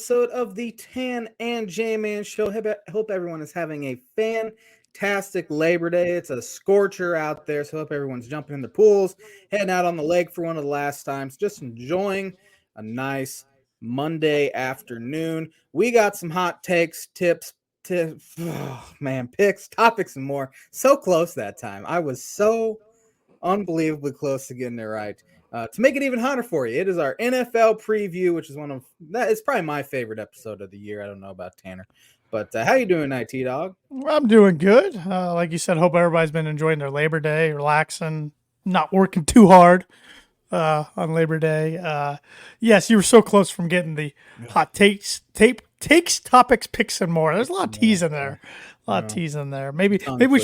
episode of the Tan and J-Man Show. Hope everyone is having a fantastic Labor Day. It's a scorcher out there, so hope everyone's jumping in the pools, heading out on the lake for one of the last times, just enjoying a nice Monday afternoon. We got some hot takes, tips, picks, topics, and more. So close that time. I was so unbelievably close to getting it right. To make it even hotter for you, it is our NFL preview, which is it's probably my favorite episode of the year. I don't know about Tanner, but how you doing tonight, T-Dog? I'm doing good. Like you said, hope everybody's been enjoying their Labor Day, relaxing, not working too hard on Labor Day. Yes, you were so close from getting the hot takes, topics, picks, and more. There's a lot of teas in there. Maybe we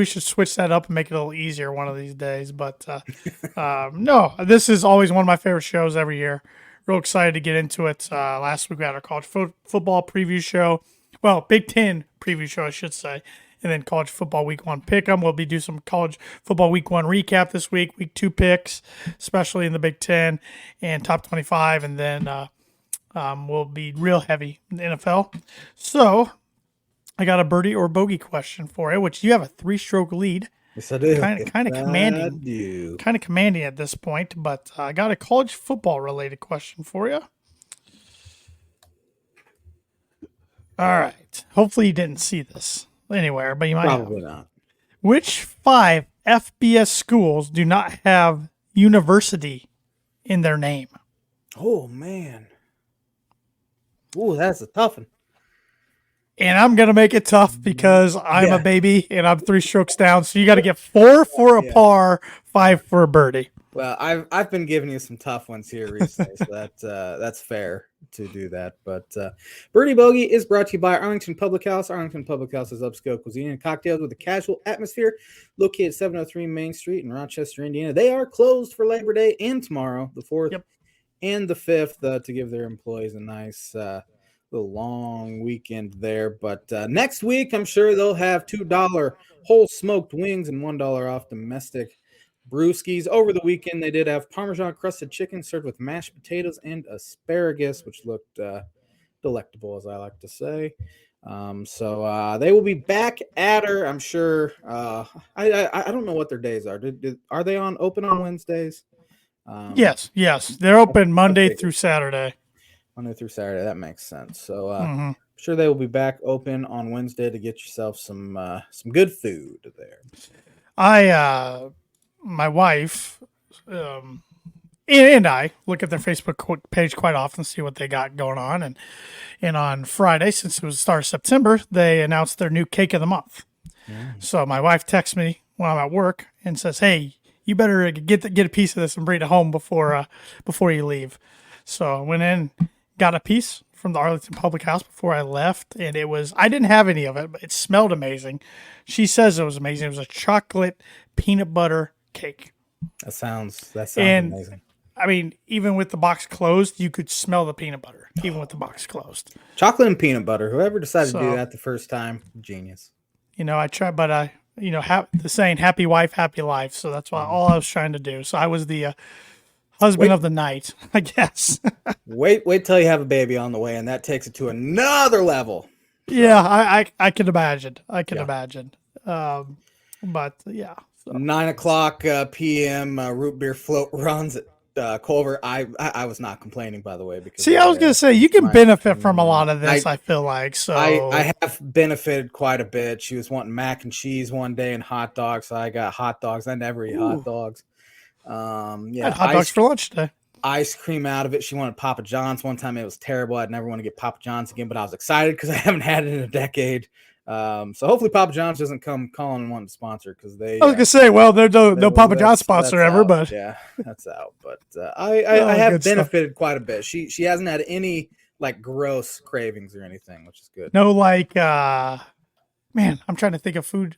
should switch that up and make it a little easier one of these days. But no, this is always one of my favorite shows every year. Real excited to get into it. Last week we had our college football preview show. Well, Big Ten preview show, I should say. And then college football week 1 pick'em. We'll be doing some college football week 1 recap this week. Week 2 picks, especially in the Big Ten and top 25. And then we'll be real heavy in the NFL. So I got a birdie or bogey question for you, which you have a 3-stroke lead. Yes, I do. Kind of commanding. Kind of commanding at this point, but I got a college football related question for you. All right. Hopefully you didn't see this anywhere, but you might Probably have. not. Which 5 FBS schools do not have university in their name? Oh, man. Ooh, that's a tough one. And I'm going to make it tough because I'm a baby and I'm 3 strokes down. So you got to get 4 for a par, 5 for a birdie. Well, I've been giving you some tough ones here recently, so that's fair to do that. But Birdie Bogey is brought to you by Arlington Public House. Arlington Public House is upscale cuisine and cocktails with a casual atmosphere, located at 703 Main Street in Rochester, Indiana. They are closed for Labor Day and tomorrow, the 4th and the 5th, to give their employees a nice little long weekend there. But next week, I'm sure they'll have $2 whole smoked wings and $1 off domestic brewskis. Over the weekend, they did have Parmesan crusted chicken served with mashed potatoes and asparagus, which looked delectable, as I like to say. So they will be back at her, I'm sure. I don't know what their days are. Are they open on Wednesdays? Yes. They're open Monday through Saturday. Monday through Saturday. That makes sense. So I'm sure they will be back open on Wednesday to get yourself some good food there. My wife and I look at their Facebook page quite often, see what they got going on. And on Friday, since it was the start of September, they announced their new cake of the month. So my wife texts me when I'm at work and says, "Hey, you better get a piece of this and bring it home before you leave." So I went in, got a piece from the Arlington Public House before I left, and I didn't have any of it, but it smelled amazing. She says it was amazing. It was a chocolate peanut butter cake. That sounds amazing. I mean, even with the box closed, you could smell the peanut butter, even with the box closed. Chocolate and peanut butter. Whoever decided to do that the first time, genius. I tried, but the saying "happy wife, happy life." So that's all I was trying to do. So I was the husband of the night, I guess. wait till you have a baby on the way, and that takes it to another level. Yeah, I can imagine. Imagine. But yeah. So. 9:00 p.m. Root beer float runs at Culver. I was not complaining, by the way. Because I was going to say, you can benefit from a lot of this, I feel like. So I have benefited quite a bit. She was wanting mac and cheese one day and hot dogs, so I got hot dogs. I never eat hot dogs. I had hot dogs for lunch today. Ice cream out of it. She wanted Papa John's one time. It was terrible. I'd never want to get Papa John's again, but I was excited because I haven't had it in a decade. So hopefully Papa John's doesn't come calling and wanting to sponsor because they. I was gonna say, well, there's no Papa John's sponsor ever, but yeah, that's out. But I have benefited quite a bit. She hasn't had any like gross cravings or anything, which is good. No, like man, I'm trying to think of food.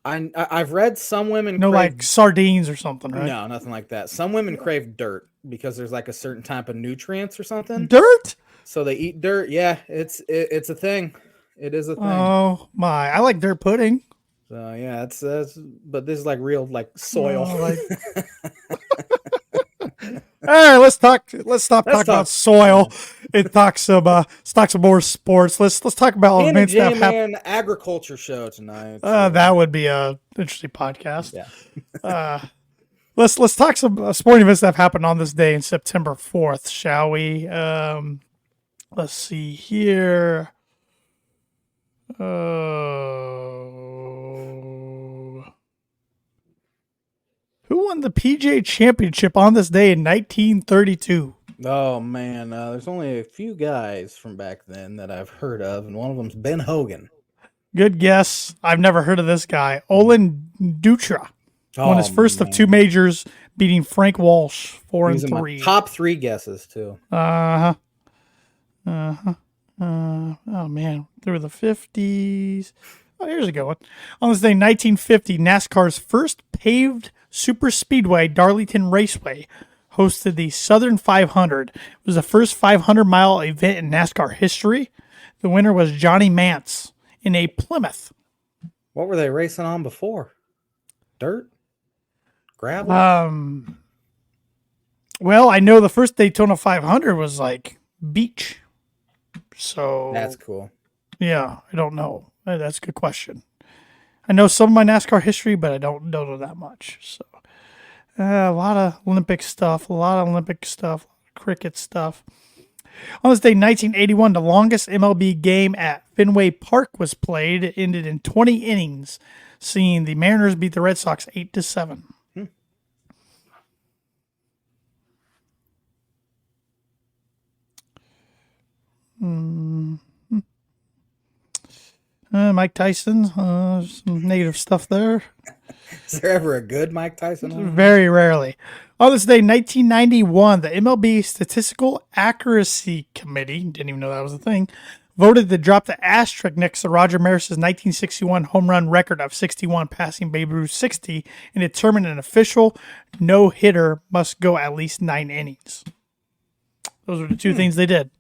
I've read some women like sardines or something, right? No, nothing like that. Some women crave dirt because there's like a certain type of nutrients or something. Dirt? So they eat dirt. Yeah, it's a thing. It is a thing. Oh my! I like dirt pudding. So yeah, it's but this is like real like soil. right, let's stop talking about soil and talk some more sports. Let's talk about and a events that happen. J-Man agriculture show tonight. That would be a interesting podcast. Yeah. Let's talk some sporting events that have happened on this day in September 4th, shall we? Let's see here. Who won the PGA Championship on this day in 1932? Oh man, there's only a few guys from back then that I've heard of, and one of them's Ben Hogan. Good guess. I've never heard of this guy. Olin Dutra won his first of two majors, beating Frank Walsh 4-3. Top three guesses too. Oh man, through the 50s. Oh, here's a good one. On this day, 1950, NASCAR's first paved super speedway, Darlington Raceway, hosted the Southern 500. It was the first 500-mile event in NASCAR history. The winner was Johnny Mance in a Plymouth. What were they racing on before? Dirt? Gravel? Well, I know the first Daytona 500 was like beach. So that's cool. Yeah, I don't know. That's a good question. I know some of my NASCAR history, but I don't know that much. So a lot of Olympic stuff, cricket stuff. On this day, 1981, the longest MLB game at Fenway Park was played. It ended in 20 innings, seeing the Mariners beat the Red Sox 8-7. Mike Tyson, some negative stuff there. Is there ever a good Mike Tyson? Very rarely. On this day, 1991, the MLB Statistical Accuracy Committee, didn't even know that was a thing, voted to drop the asterisk next to Roger Maris's 1961 home run record of 61, passing Babe Ruth's 60, and determined an official no-hitter must go at least 9 innings. Those were the two things they did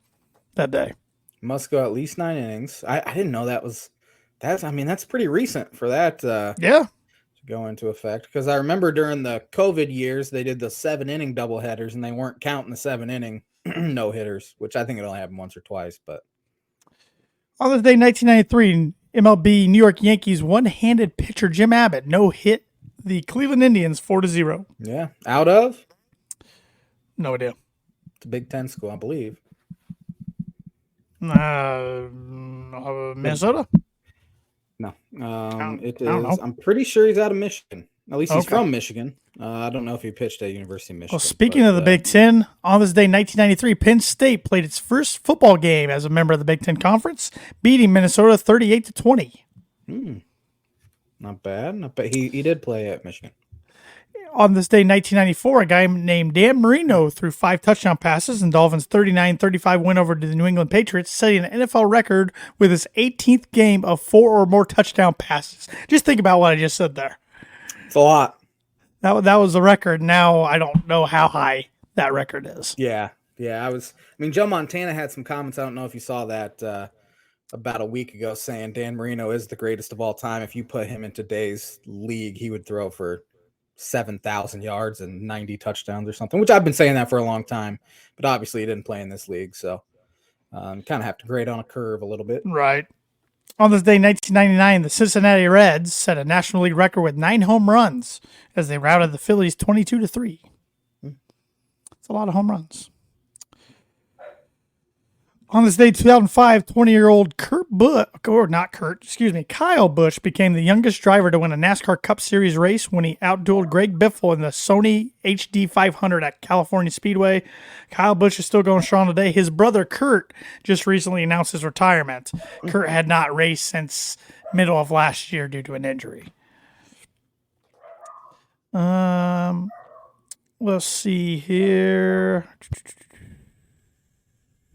that day. Must go at least 9 innings. I didn't know that was... That's pretty recent for that to go into effect. Because I remember during the COVID years, they did the 7-inning doubleheaders, and they weren't counting the 7-inning no-hitters, which I think it only happened once or twice. But on this day, 1993, MLB New York Yankees one-handed pitcher Jim Abbott no-hit the Cleveland Indians 4-0. Yeah. Out of? No idea. It's a Big Ten school, I believe. Minnesota? No, it is. I'm pretty sure he's out of Michigan. At least he's from Michigan. I don't know if he pitched at University of Michigan. Well, speaking of the Big Ten, on this day, 1993, Penn State played its first football game as a member of the Big Ten Conference, beating Minnesota 38-20. Not bad. He did play at Michigan. On this day, 1994, a guy named Dan Marino threw 5 touchdown passes in Dolphins' 39-35 win over to the New England Patriots, setting an NFL record with his 18th game of 4 or more touchdown passes. Just think about what I just said there. It's a lot. That was the record. Now I don't know how high that record is. Yeah. Joe Montana had some comments. I don't know if you saw that about a week ago, saying Dan Marino is the greatest of all time. If you put him in today's league, he would throw for 7,000 yards and 90 touchdowns or something, which I've been saying that for a long time, but obviously he didn't play in this league. So kind of have to grade on a curve a little bit. Right. On this day, 1999, the Cincinnati Reds set a National League record with 9 home runs as they routed the Phillies 22-3. It's a lot of home runs. On this day, 2005, 20-year-old Kyle Busch became the youngest driver to win a NASCAR Cup Series race when he outdueled Greg Biffle in the Sony HD 500 at California Speedway. Kyle Busch is still going strong today. His brother, Kurt, just recently announced his retirement. Kurt had not raced since middle of last year due to an injury. Let's see here.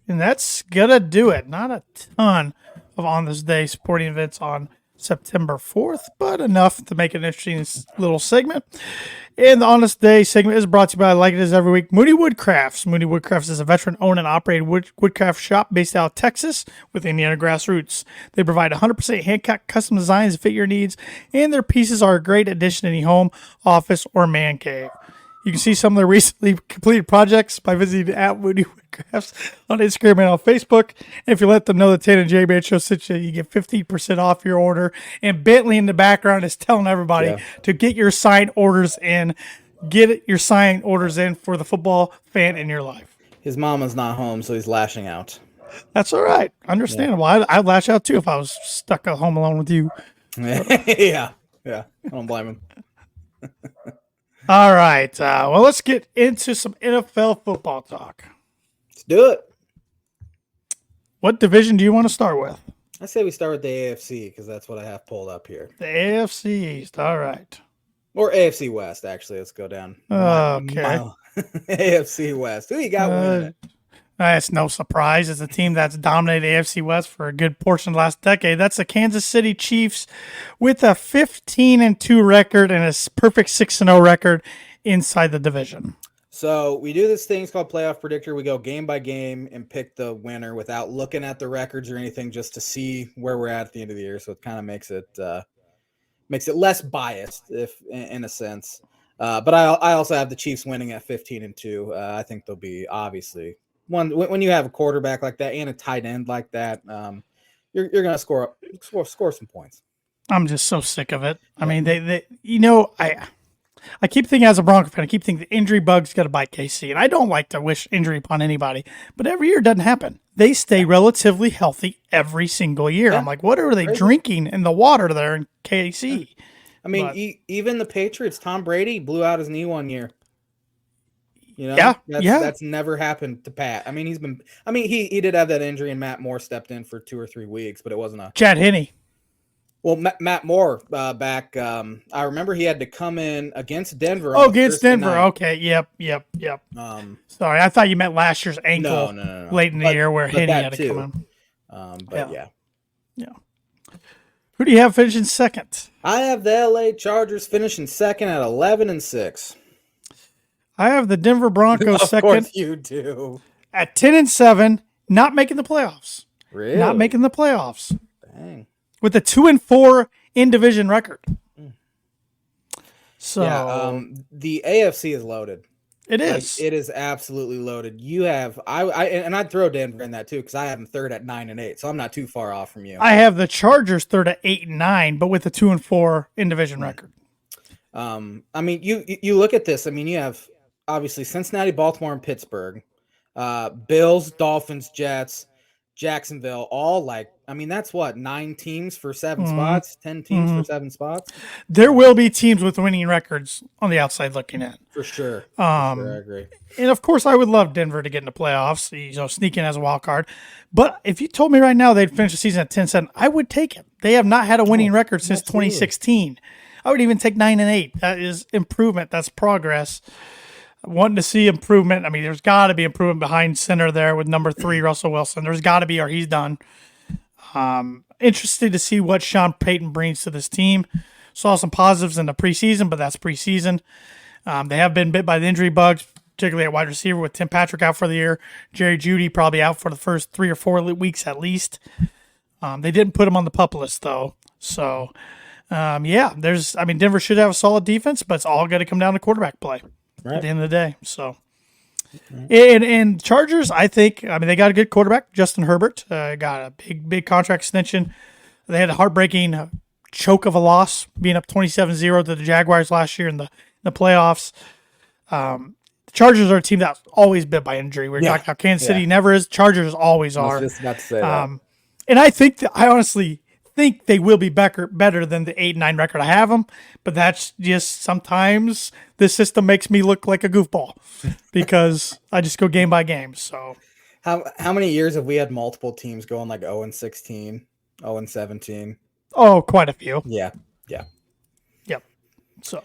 And that's going to do it. Not a ton of On This Day sporting events on September 4th, but enough to make an interesting little segment. And the On This Day segment is brought to you by, like it is every week, Moody Woodcrafts. Moody Woodcrafts is a veteran-owned and operated woodcraft shop based out of Texas with Indiana grassroots. They provide 100% hand-cut custom designs that fit your needs, and their pieces are a great addition to any home, office, or man cave. You can see some of their recently completed projects by visiting @WoodyWoodcrafts on Instagram and on Facebook. And if you let them know the Tan and J Man Show sent you get 15% off your order. And Bentley in the background is telling everybody to get your signed orders in. Get your signed orders in for the football fan in your life. His mama's not home, so he's lashing out. That's all right. Understandable. I'd lash out too if I was stuck at home alone with you. Yeah. I don't blame him. All right. Well, let's get into some NFL football talk. Let's do it. What division do you want to start with? I say we start with the AFC because that's what I have pulled up here. The AFC East. All right. Or AFC West, actually. Let's go down. Okay. AFC West. Who you got winning it? That's no surprise. It's a team that's dominated AFC West for a good portion of the last decade. That's the Kansas City Chiefs with a 15-2 record and a perfect 6-0 record inside the division. So we do this thing called Playoff Predictor. We go game by game and pick the winner without looking at the records or anything, just to see where we're at the end of the year. So it kind of makes it less biased, if in a sense. But I also have the Chiefs winning at 15-2. I think they'll be obviously. When you have a quarterback like that and a tight end like that, you're going to score some points. I'm just so sick of it. I mean, they I keep thinking as a Bronco fan, I keep thinking the injury bug's got to bite KC, and I don't like to wish injury upon anybody, but every year it doesn't happen. They stay relatively healthy every single year. Yeah. I'm like, what are they drinking in the water there in KC? Yeah. I mean, even the Patriots, Tom Brady blew out his knee one year. You know, that's never happened to Pat. I mean, he did have that injury, and Matt Moore stepped in for 2 or 3 weeks, but it wasn't a Chad Henne. Well, Matt Moore back. I remember he had to come in against Denver. Oh, against Denver. Night. Okay. Yep. Sorry, I thought you meant last year's ankle no. late in the year where Henne had to come in. Yeah. Who do you have finishing second? I have the LA Chargers finishing second at 11-6. I have the Denver Broncos second. Of course you do. At 10-7, not making the playoffs. Really? Not making the playoffs. Dang. With a 2-4 in division record. So the AFC is loaded. It is. It is absolutely loaded. You have and I'd throw Denver in that too because I have them third at 9-8, so I'm not too far off from you. I have the Chargers third at 8-9, but with a 2-4 in division record. I mean, you look at this. I mean, you have obviously Cincinnati, Baltimore, and Pittsburgh, Bills, Dolphins, Jets, Jacksonville, all that's what, 9 teams for 7 spots, 10 teams for 7 spots. There will be teams with winning records on the outside looking in. For sure. I agree. And of course, I would love Denver to get in the playoffs, sneak in as a wild card. But if you told me right now they'd finish the season at 10-7, I would take it. They have not had a winning record since 2016. I would even take 9-8. That is improvement. That's progress. Wanting to see improvement. I mean, there's got to be improvement behind center there with number 3, Russell Wilson. There's got to be, or he's done. Interested to see what Sean Payton brings to this team. Saw some positives in the preseason, but that's preseason. They have been bit by the injury bugs, particularly at wide receiver with Tim Patrick out for the year. Jerry Jeudy probably out for the first 3 or 4 weeks at least. They didn't put him on the PUP list, though. So, Denver should have a solid defense, but it's all going to come down to quarterback play. Right. At the end of the day. So, and Chargers, I think, they got a good quarterback, Justin Herbert. Got a big contract extension. They had a heartbreaking choke of a loss, being up 27-0 to the Jaguars last year in the playoffs. The Chargers are a team that's always bit by injury. We're talking about Kansas City never is. Chargers always are. I was just about to say that. And I honestly think they will be better than the 8-9 record I have them, but that's just sometimes this system makes me look like a goofball because I just go game by game. So how many years have we had multiple teams going like 0-16, 0-17? Oh, quite a few. Yeah. Yep. So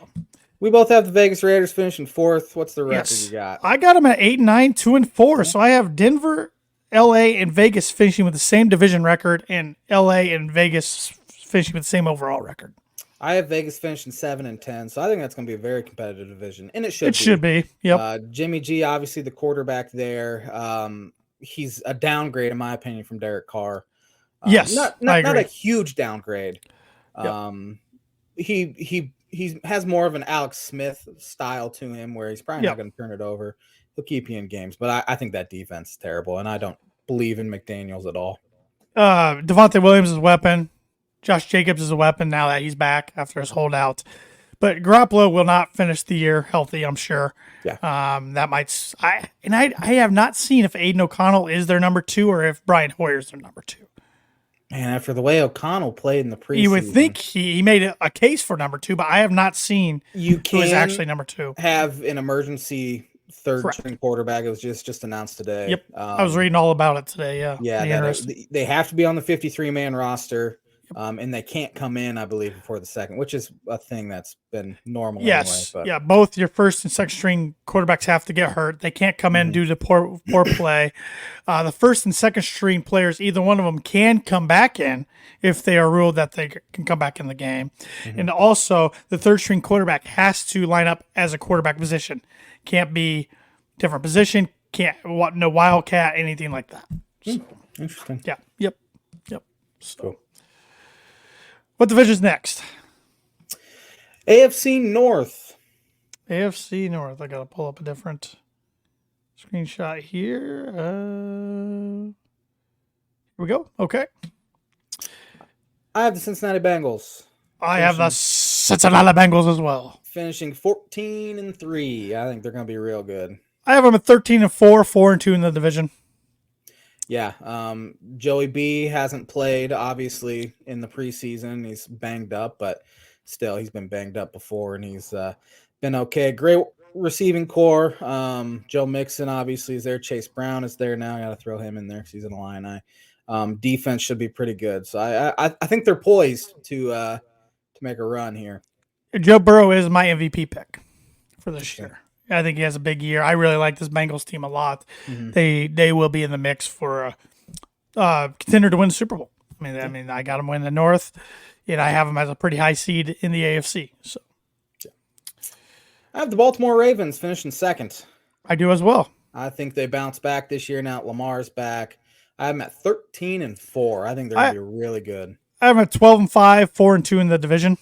we both have the Vegas Raiders finishing 4th. What's the record you got? I got them at 8-9, 2-4. So I have Denver, LA, and Vegas finishing with the same division record, and LA and Vegas finishing with the same overall record. I have Vegas finishing 7-10, so I think that's going to be a very competitive division, and it should be. It should be, yep. Jimmy G, obviously the quarterback there. He's a downgrade, in my opinion, from Derek Carr. Not a huge downgrade. Yep. He he has more of an Alex Smith style to him, where he's probably not going to turn it over. He'll keep you in games, but I think that defense is terrible, and I don't believe in McDaniels at all. Devontae Williams is a weapon. Josh Jacobs is a weapon now that he's back after his holdout. But Garoppolo will not finish the year healthy, I'm sure. Yeah. That might. I have not seen if Aiden O'Connell is their number 2 or if Brian Hoyer's their number 2. Man, after the way O'Connell played in the preseason, you would think he made a case for number 2, but I have not seen who is actually number 2. Have an emergency third string quarterback. It was just announced today. Yep, I was reading all about it today. Yeah, they have to be on the 53-man roster. And they can't come in, I believe, before the second, which is a thing that's been normal. Yes, anyway, yeah. Both your first and second string quarterbacks have to get hurt. They can't come in due to poor play. The first and second string players, either one of them, can come back in if they are ruled that they can come back in the game. And also, the third string quarterback has to line up as a quarterback position. Can't be different position. No wildcat, anything like that. So, interesting. Yeah. Yep. So. Cool. What division's next? AFC North. AFC North. I got to pull up a different screenshot here. Here we go. Okay. I have the Cincinnati Bengals. I have the Cincinnati Bengals as well. Finishing 14-3. I think they're going to be real good. I have them at 13-4, 4-2 in the division. Yeah, Joey B hasn't played, obviously, in the preseason. He's banged up, but still, he's been banged up before, and he's been okay. Great receiving core. Joe Mixon, obviously, is there. Chase Brown is there now. I got to throw him in there because he's an Illini. Defense should be pretty good. So I think they're poised to make a run here. Joe Burrow is my MVP pick for this year. I think he has a big year. I really like this Bengals team a lot. They will be in the mix for a contender to win the Super Bowl. I mean, I got them winning the North, and I have them as a pretty high seed in the AFC. So, I have the Baltimore Ravens finishing second. I do as well. I think they bounce back this year. Now Lamar's back. I have them at 13-4. I think they're going to be really good. I have them at 12-5, 4-2 in the division.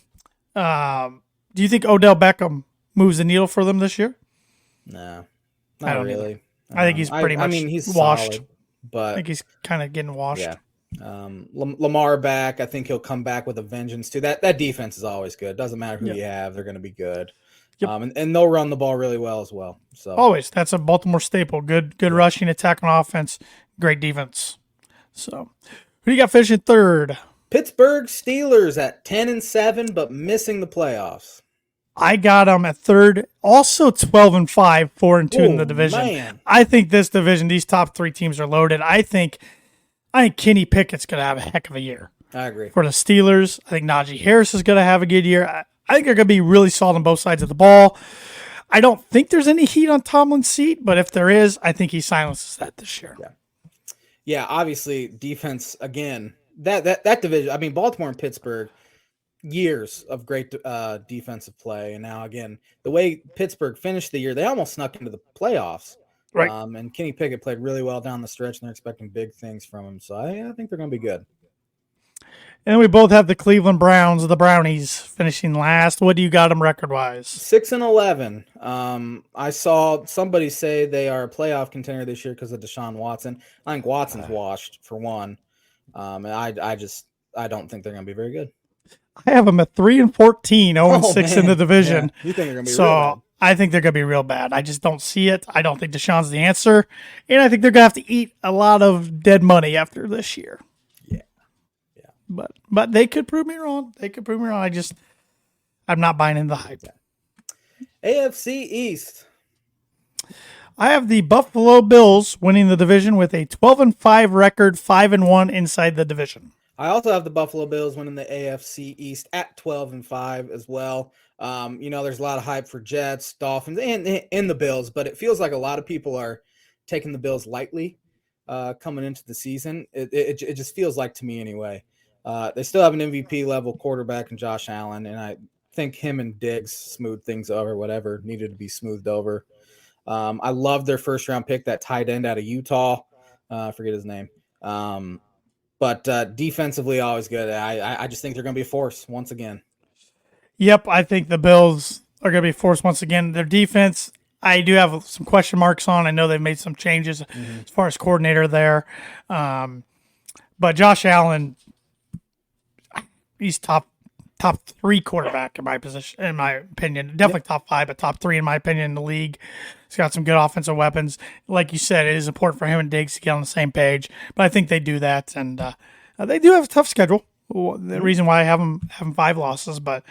Do you think Odell Beckham moves the needle for them this year? No, not really. I think he's pretty much he's washed. Solid, but I think he's kind of getting washed. Yeah. Lamar back. I think he'll come back with a vengeance too. That defense is always good. Doesn't matter who you have, they're going to be good. Yep. And they'll run the ball really well as well. So always, that's a Baltimore staple. Good rushing attack on offense. Great defense. So who do you got finishing third? Pittsburgh Steelers at 10-7, but missing the playoffs. I got them at third, also 12-5, 4-2 in the division. Man. I think this division, these top 3 teams are loaded. I think Kenny Pickett's going to have a heck of a year. I agree. For the Steelers, I think Najee Harris is going to have a good year. I think they're going to be really solid on both sides of the ball. I don't think there's any heat on Tomlin's seat, but if there is, I think he silences that this year. Yeah, obviously, defense, again, that division, I mean, Baltimore and Pittsburgh, years of great defensive play. And now, again, the way Pittsburgh finished the year, they almost snuck into the playoffs. Right. And Kenny Pickett played really well down the stretch, and they're expecting big things from him. So I think they're going to be good. And we both have the Cleveland Browns, the Brownies, finishing last. What do you got them record-wise? 6-11. I saw somebody say they are a playoff contender this year because of Deshaun Watson. I think Watson's washed, for one. And I don't think they're going to be very good. I have them at 3-14, 0-6 in the division. Yeah. You think they're going to be real bad? I think they're going to be real bad. I just don't see it. I don't think Deshaun's the answer. And I think they're going to have to eat a lot of dead money after this year. Yeah. But they could prove me wrong. I'm not buying into the hype. AFC East. I have the Buffalo Bills winning the division with a 12-5 record, 5-1 inside the division. I also have the Buffalo Bills winning the AFC East at 12-5 as well. There's a lot of hype for Jets, Dolphins, and the Bills, but it feels like a lot of people are taking the Bills lightly coming into the season. It just feels like, to me anyway. They still have an MVP level quarterback in Josh Allen, and I think him and Diggs smoothed things over, whatever needed to be smoothed over. I love their first round pick, that tight end out of Utah. I forget his name. But defensively, always good. I just think they're going to be a force once again. Yep, I think the Bills are going to be forced once again. Their defense, I do have some question marks on. I know they've made some changes as far as coordinator there. But Josh Allen, he's top three quarterback in my position, in my opinion. Definitely top five, but top three in my opinion in the league. He's got some good offensive weapons. Like you said, it is important for him and Diggs to get on the same page. But I think they do that, and they do have a tough schedule. The reason why I have them having 5 losses, but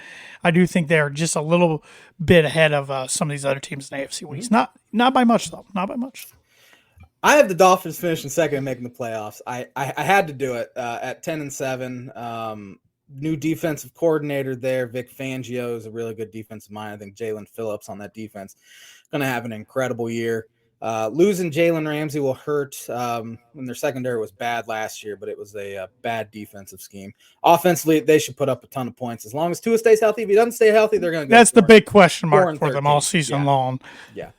I do think they're just a little bit ahead of some of these other teams in the AFC West. Not by much though. Not by much. I have the Dolphins finishing second and making the playoffs. I had to do it at 10-7. New defensive coordinator there, Vic Fangio, is a really good defensive mind. I think Jalen Phillips on that defense going to have an incredible year. Losing Jalen Ramsey will hurt. When their secondary was bad last year, but it was a bad defensive scheme. Offensively, they should put up a ton of points as long as Tua stays healthy. If he doesn't stay healthy, they're going to go. That's the big question mark for them all season long. Yeah.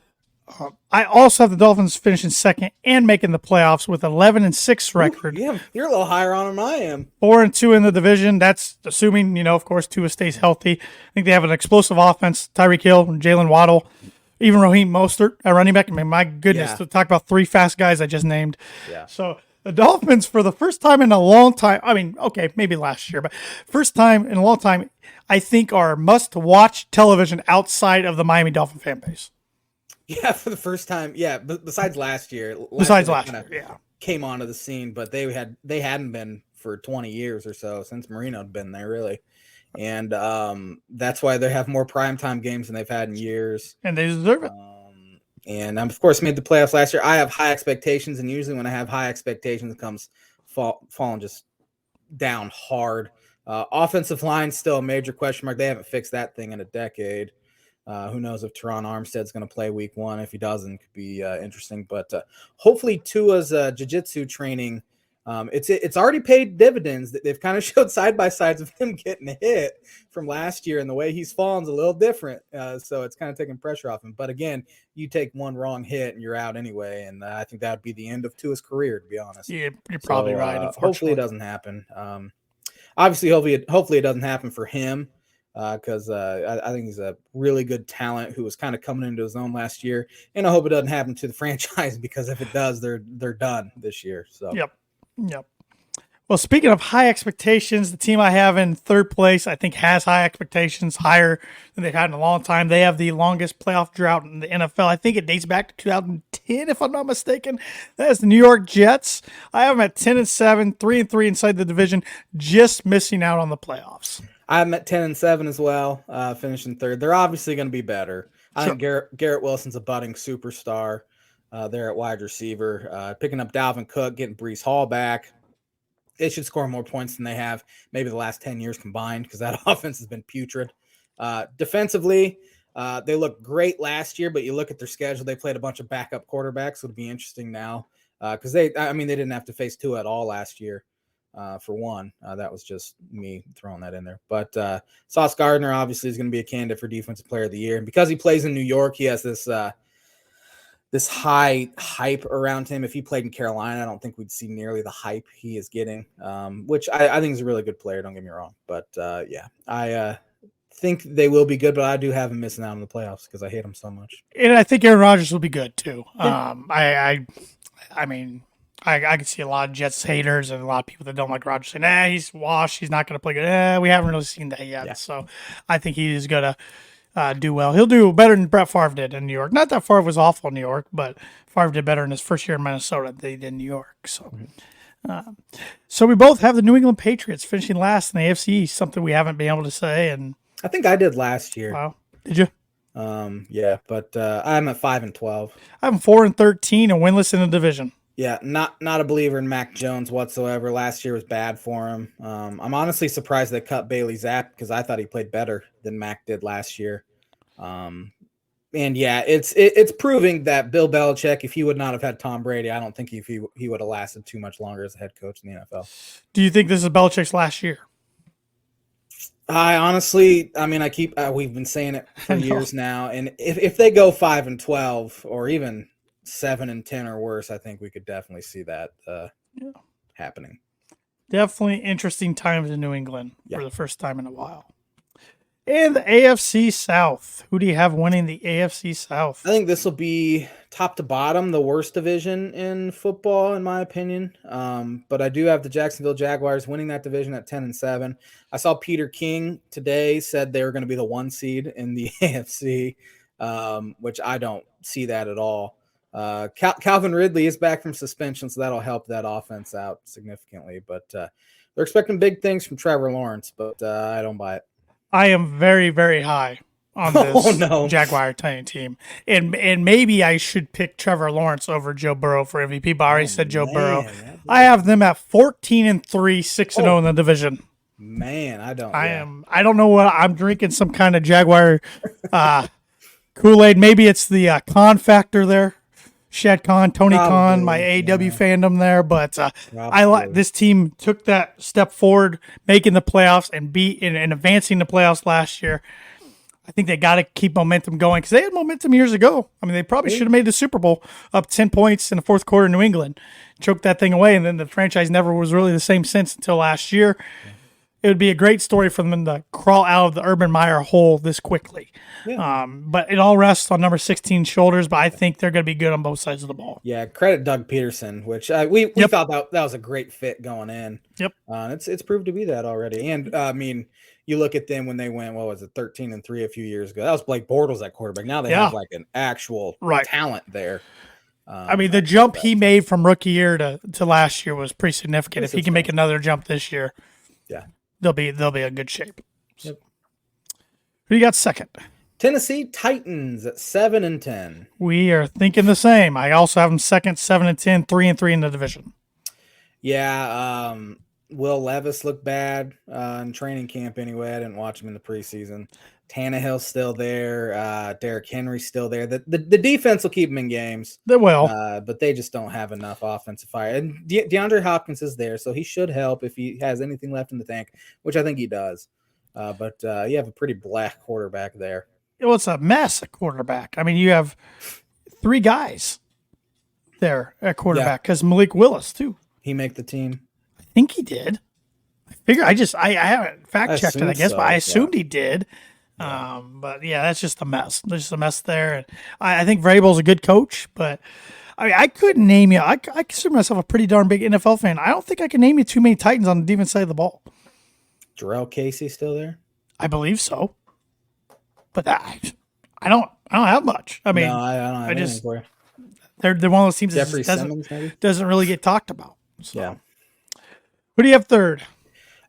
I also have the Dolphins finishing second and making the playoffs with 11-6 record. Yeah, you're a little higher on them than I am. 4-2 in the division. That's assuming, of course, Tua stays healthy. I think they have an explosive offense. Tyreek Hill, Jalen Waddle, even Raheem Mostert at running back. I mean, my goodness, to talk about 3 fast guys I just named. Yeah. So the Dolphins, for the first time in a long time, I mean, okay, maybe last year, but first time in a long time, I think are must-watch television outside of the Miami Dolphin fan base. Yeah, for the first time. Yeah, besides last year. Last year, yeah. Came onto the scene, but they hadn't been for 20 years or so since Marino had been there, really. And that's why they have more primetime games than they've had in years. And they deserve it. And of course, made the playoffs last year. I have high expectations, and usually when I have high expectations, it comes falling just down hard. Offensive line still a major question mark. They haven't fixed that thing in a decade. Who knows if Teron Armstead's going to play week 1? If he doesn't, it could be interesting. But hopefully Tua's jiu-jitsu training, it's already paid dividends. That they've kind of showed side-by-sides of him getting hit from last year, and the way he's fallen's a little different. So it's kind of taking pressure off him. But again, you take one wrong hit and you're out anyway. And I think that would be the end of Tua's career, to be honest. Yeah, you're probably right. Hopefully it doesn't happen. Obviously, hopefully it doesn't happen for him. Because I think he's a really good talent who was kind of coming into his own last year, and I hope it doesn't happen to the franchise, because if it does, they're done this year. So yep. Well, speaking of high expectations, the team I have in third place, I think, has high expectations, higher than they've had in a long time. They have the longest playoff drought in the NFL. I think it dates back to 2010, if I'm not mistaken. That is the New York Jets. I have them at 10-7, 3-3 inside the division, just missing out on the playoffs. I'm at 10-7 as well, finishing third. They're obviously going to be better. I think Garrett Wilson's a budding superstar there at wide receiver. Picking up Dalvin Cook, getting Breece Hall back. They should score more points than they have maybe the last 10 years combined, because that offense has been putrid. Defensively, they looked great last year, but you look at their schedule, they played a bunch of backup quarterbacks. So it'll be interesting now because they didn't have to face Tua at all last year. For one, that was just me throwing that in there. But Sauce Gardner obviously is going to be a candidate for Defensive Player of the Year, and because he plays in New York, he has this high hype around him. If he played in Carolina, I don't think we'd see nearly the hype he is getting, which I think is a really good player. Don't get me wrong, but I think they will be good, but I do have him missing out on the playoffs because I hate him so much. And I think Aaron Rodgers will be good too. I mean. I can see a lot of Jets haters and a lot of people that don't like Rodgers saying, he's washed. He's not going to play good. We haven't really seen that yet. Yeah. So I think he is going to do well. He'll do better than Brett Favre did in New York. Not that Favre was awful in New York, but Favre did better in his first year in Minnesota than he did in New York. So, so we both have the New England Patriots finishing last in the AFC East, something we haven't been able to say. And I think I did last year. Wow. Did you? Yeah, but I'm at 5-12. I'm 4-13 and winless in the division. Yeah, not a believer in Mac Jones whatsoever. Last year was bad for him. I'm honestly surprised they cut Bailey Zapp because I thought he played better than Mac did last year. And yeah, it's proving that Bill Belichick, if he would not have had Tom Brady, I don't think he would have lasted too much longer as a head coach in the NFL. Do you think this is Belichick's last year? I honestly, we've been saying it for years now, and if they go 5-12 or even 7-10 or worse, I think we could definitely see that happening. Definitely interesting times in New England for the first time in a while. And the AFC South. Who do you have winning the AFC South? I think this will be top to bottom the worst division in football, in my opinion. But I do have the Jacksonville Jaguars winning that division at 10-7. I saw Peter King today said they were going to be the 1 seed in the AFC, which I don't see that at all. Calvin Ridley is back from suspension, so that'll help that offense out significantly. But they're expecting big things from Trevor Lawrence, but I don't buy it. I am very, very high on this Jaguar Tiny team. And maybe I should pick Trevor Lawrence over Joe Burrow for MVP, but I already said Joe Burrow. I have them at 14-3, 6-0 in the division. Man, I don't know what I'm drinking, some kind of Jaguar Kool-Aid. Maybe it's the Khan factor there. Shad Khan, Tony Khan, my AW fandom there, but I like this team took that step forward, making the playoffs and advancing the playoffs last year. I think they got to keep momentum going because they had momentum years ago. I mean, they probably should have made the Super Bowl up 10 points in the fourth quarter in New England, choked that thing away, and then the franchise never was really the same since until last year. It would be a great story for them to crawl out of the Urban Meyer hole this quickly. Yeah. But it all rests on number 16's shoulders, but I think they're going to be good on both sides of the ball. Yeah, credit Doug Peterson, which we thought that was a great fit going in. Yep. It's proved to be that already. And, I mean, you look at them when they went, 13-3 a few years ago. That was Blake Bortles at quarterback. Now they have like an actual talent there. I mean, the jump he made from rookie year to last year was pretty significant. If he can make another jump this year, they'll be in good shape. Yep. Who you got second? Tennessee Titans at 7-10. We are thinking the same. I also have them second, 7-10, 3-3 in the division. Yeah, Will Levis looked bad in training camp anyway. I didn't watch him in the preseason. Tannehill's still there. Derrick Henry's still there. The defense will keep them in games. They will. But they just don't have enough offensive fire. And DeAndre Hopkins is there, so he should help if he has anything left in the tank, which I think he does. But you have a pretty black quarterback there. Well, it's a mess at quarterback. I mean, you have 3 guys there at quarterback because Malik Willis, too. He make the team? I think he did. I haven't fact-checked it, I guess, but I assumed he did. But yeah, that's just a mess. There's just a mess there. And I think Vrabel's a good coach, but I mean, I couldn't name you. I consider myself a pretty darn big NFL fan. I don't think I can name you too many Titans on the defense side of the ball. Jarrell Casey still there? I believe so. But I don't have much. I mean, no, I don't have anything for you. They're one of those teams that doesn't really get talked about. So. Yeah. Who do you have third?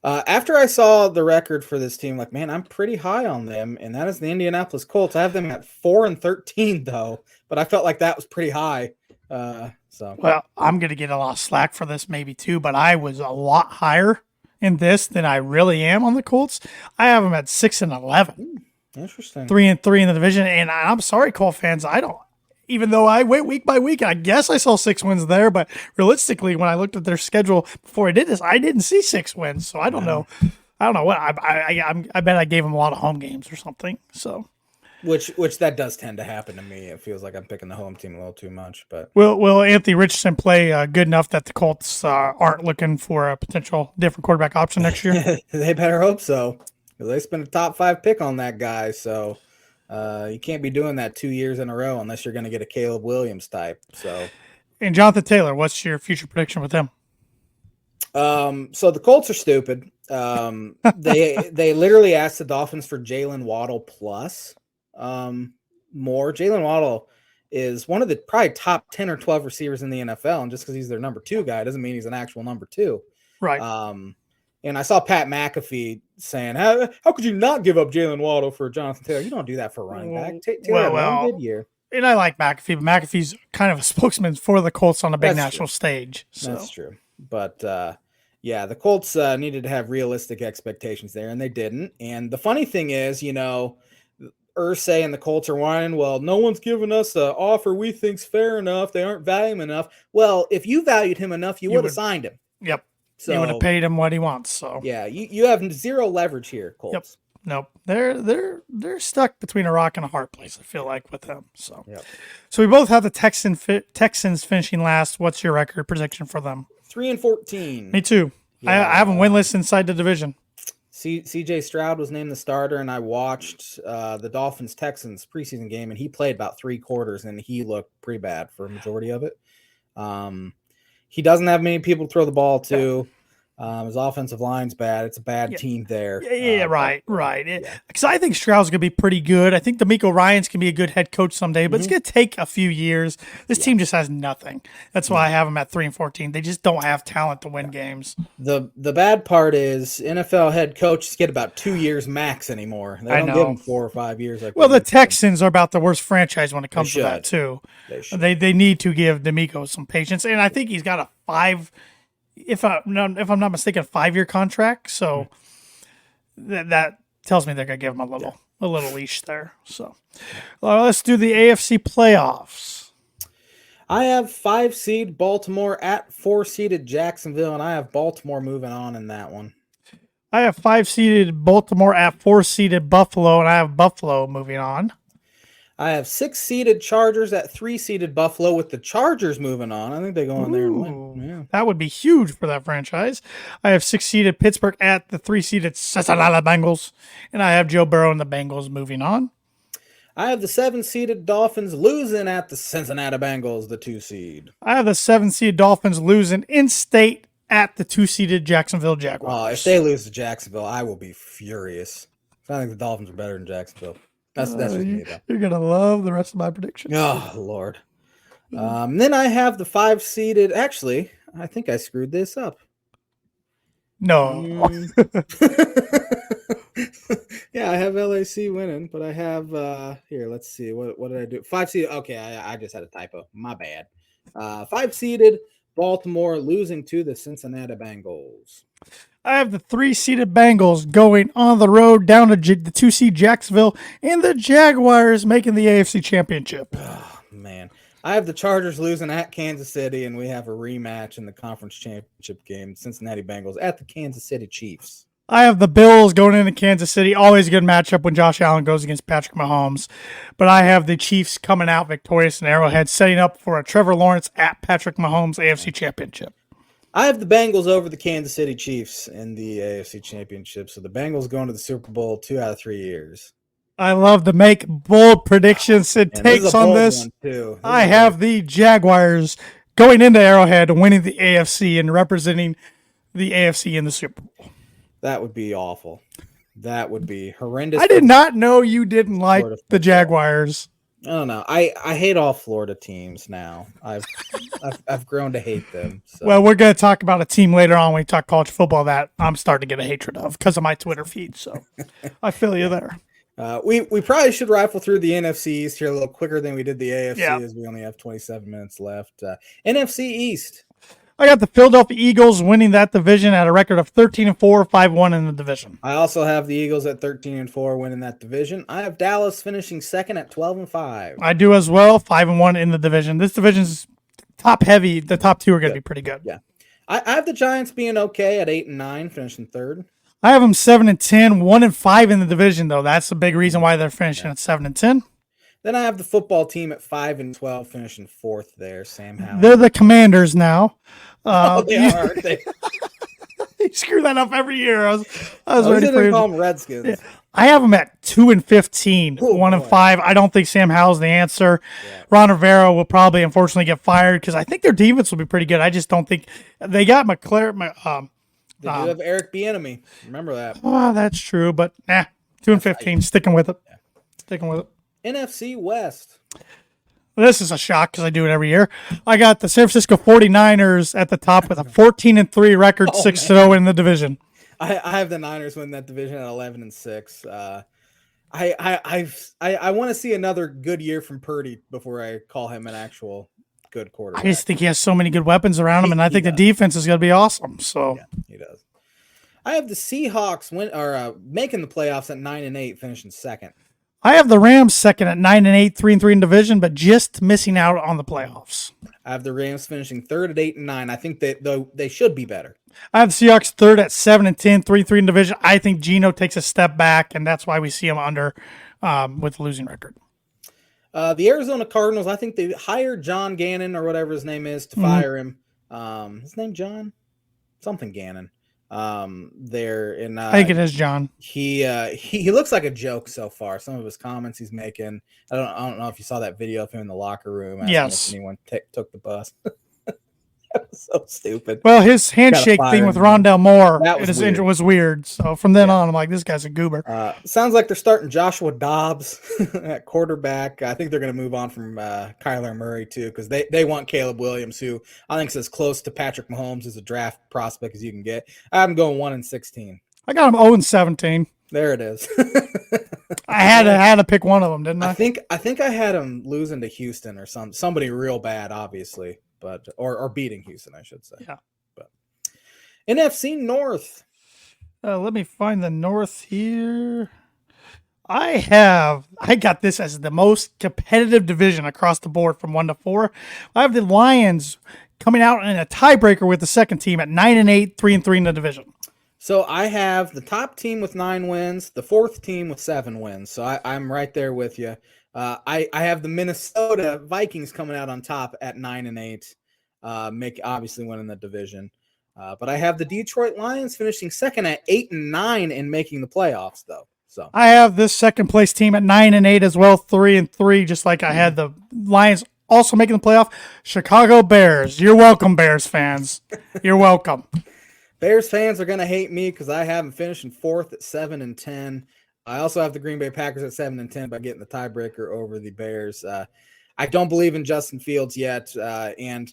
After I saw the record for this team, like, man, I'm pretty high on them, and that is the Indianapolis Colts. I have them at 4-13, though, but I felt like that was pretty high. Well, I'm going to get a lot of slack for this maybe too, but I was a lot higher in this than I really am on the Colts. I have them at 6-11. Interesting. 3-3 in the division, and I'm sorry, Colt fans, even though I went week by week, I guess I saw 6 wins there, but realistically, when I looked at their schedule before I did this, I didn't see 6 wins, so I don't know. I don't know what I bet I gave them a lot of home games or something. So, which that does tend to happen to me. It feels like I'm picking the home team a little too much. But will Anthony Richardson play good enough that the Colts aren't looking for a potential different quarterback option next year? They better hope so. They spent a top 5 pick on that guy, so you can't be doing that 2 years in a row unless you're going to get a Caleb Williams type. So, and Jonathan Taylor, what's your future prediction with him? So the Colts are stupid. They literally asked the Dolphins for Jalen Waddle plus more. Jalen Waddle is one of the probably top 10 or 12 receivers in the NFL, and just because he's their number 2 guy doesn't mean he's an actual number 2. Right. And I saw Pat McAfee saying, how could you not give up Jalen Waddle for Jonathan Taylor? You don't do that for running back. Taylor had one good year. And I like McAfee, but McAfee's kind of a spokesman for the Colts on a big national stage. So. That's true. But, yeah, the Colts needed to have realistic expectations there, and they didn't. And the funny thing is, Irsay and the Colts are whining, well, no one's giving us an offer we think's fair enough. They aren't valuing him enough. Well, if you valued him enough, you would have signed him. Yep. So, you would have paid him what he wants. So yeah, you have zero leverage here, Colts. Yep. Nope. They're stuck between a rock and a hard place, I feel like, with them. So So we both have the Texans finishing last. What's your record prediction for them? 3-14. Me too. Yeah. I have them winless inside the division. CJ Stroud was named the starter, and I watched the Dolphins-Texans preseason game, and he played about 3 quarters, and he looked pretty bad for a majority of it. He doesn't have many people to throw the ball to. His offensive line's bad. It's a bad team there. Right. Because I think Stroud's going to be pretty good. I think D'Amico Ryans can be a good head coach someday, but it's going to take a few years. This team just has nothing. That's why I have them at 3-14. They just don't have talent to win games. The bad part is NFL head coaches get about 2 years max anymore. They don't give them 4 or 5 years. Well, the Texans are about the worst franchise when it comes to that too. They need to give D'Amico some patience, and I think he's got a 5. If I'm not mistaken, 5-year contract. So that tells me they're gonna give him a little leash there. So let's do the AFC playoffs. I have 5 seed Baltimore at 4 seeded Jacksonville, and I have Baltimore moving on in that one. I have 5 seeded Baltimore at 4 seeded Buffalo, and I have Buffalo moving on. I have 6 seeded Chargers at 3 seeded Buffalo, with the Chargers moving on. I think they go in there and win. Yeah. That would be huge for that franchise. I have 6 seeded Pittsburgh at the 3 seeded Cincinnati Bengals, and I have Joe Burrow and the Bengals moving on. I have the 7 seeded Dolphins losing at the Cincinnati Bengals, the 2 seed. I have the 7 seeded Dolphins losing in state at the 2 seeded Jacksonville Jaguars. Oh, if they lose to Jacksonville, I will be furious. I think the Dolphins are better than Jacksonville. That's just me, though. You're going to love the rest of my predictions. Oh, Lord. Then I have the 5 seeded. Actually, I think I screwed this up. No. Yeah, I have LAC winning, but I have here. Let's see. What did I do? 5 seeded. Okay, I just had a typo. My bad. 5 seeded Baltimore losing to the Cincinnati Bengals. I have the 3 seeded Bengals going on the road down to the 2 seed Jacksonville, and the Jaguars making the AFC Championship. Oh, man. I have the Chargers losing at Kansas City, and we have a rematch in the conference championship game, Cincinnati Bengals at the Kansas City Chiefs. I have the Bills going into Kansas City. Always a good matchup when Josh Allen goes against Patrick Mahomes. But I have the Chiefs coming out victorious in Arrowhead, setting up for a Trevor Lawrence at Patrick Mahomes AFC Championship. I have the Bengals over the Kansas City Chiefs in the AFC Championship. So the Bengals going to the Super Bowl 2 out of 3 years. I love to make bold predictions and takes on this. I have the Jaguars going into Arrowhead, winning the AFC and representing the AFC in the Super Bowl. That would be awful. That would be horrendous. I did not know you didn't like the Jaguars. I don't know. I hate all Florida teams now. I've grown to hate them. So. Well, we're going to talk about a team later on when we talk college football that I'm starting to get a hatred of because of my Twitter feed. So I feel you there. We probably should rifle through the NFC East here a little quicker than we did the AFC as we only have 27 minutes left. NFC East. I got the Philadelphia Eagles winning that division at a record of 13-4, 5-1 in the division. I also have the Eagles at 13-4 winning that division. I have Dallas finishing second at 12-5. I do as well, 5-1 in the division. This division's top heavy. The top 2 are going to be pretty good. Yeah. I have the Giants being okay at 8-9, finishing third. I have them 7-10, 1-5 in the division, though. That's the big reason why they're finishing at 7-10. Then I have the football team at 5-12, finishing fourth there. Sam Howell. They're the Commanders now. They are, aren't they? You screw that up every year. I was ready for you. Call them Redskins. Yeah. I have them at 2-15, 1-5. I don't think Sam Howell's the answer. Yeah. Ron Rivera will probably, unfortunately, get fired because I think their defense will be pretty good. I just don't think they got McClare. They do have Eric Bieniemy. Remember that. Oh, that's true. But 2-15, sticking with it. Yeah. Sticking with it. NFC West. This is a shock because I do it every year. I got the San Francisco 49ers at the top with a 14-3 record, 6-0 in the division. I have the Niners win that division at 11-6. I want to see another good year from Birdie before I call him an actual good quarterback. I just think he has so many good weapons around him, and I think the defense is going to be awesome. So yeah, he does. I have the Seahawks making the playoffs at 9-8, finishing second. I have the Rams second at 9-8, 3-3 in division, but just missing out on the playoffs. I have the Rams finishing third at 8-9. I think they should be better. I have the Seahawks third at 7-10, 3-3 in division. I think Geno takes a step back, and that's why we see him under with a losing record. The Arizona Cardinals, I think they hired John Gannon or whatever his name is to fire him. His name John? Something Gannon. there in I think it is John. he looks like a joke so far. Some of his comments he's making. I don't know if you saw that video of him in the locker room asking Yes. if anyone took the bus. So stupid. Well, his handshake thing with Rondell Moore was weird. So from then on, I'm like, this guy's a goober. Sounds like they're starting Joshua Dobbs at quarterback. I think they're going to move on from Kyler Murray too, because they want Caleb Williams, who I think is as close to Patrick Mahomes as a draft prospect as you can get. I'm going 1-16. I got him 0-17. There it is. I had to pick one of them, didn't I? I think I had him losing to Houston or somebody real bad, obviously. But or beating Houston, I should say. Yeah. But NFC North. Let me find the North here. I got this as the most competitive division across the board from 1 to 4. I have the Lions coming out in a tiebreaker with the second team at 9-8, 3-3 in the division. So I have the top team with 9 wins, the fourth team with 7 wins. So I'm right there with you. I have the Minnesota Vikings coming out on top at 9-8, obviously winning the division. But I have the Detroit Lions finishing second at 8-9 and making the playoffs, though. So I have this second place team at 9-8 as well, 3-3, just like I had the Lions also making the playoff. Chicago Bears, you're welcome, Bears fans. You're welcome. Bears fans are going to hate me because I have them finishing fourth at 7-10. I also have the Green Bay Packers at 7-10 by getting the tiebreaker over the Bears. I don't believe in Justin Fields yet. And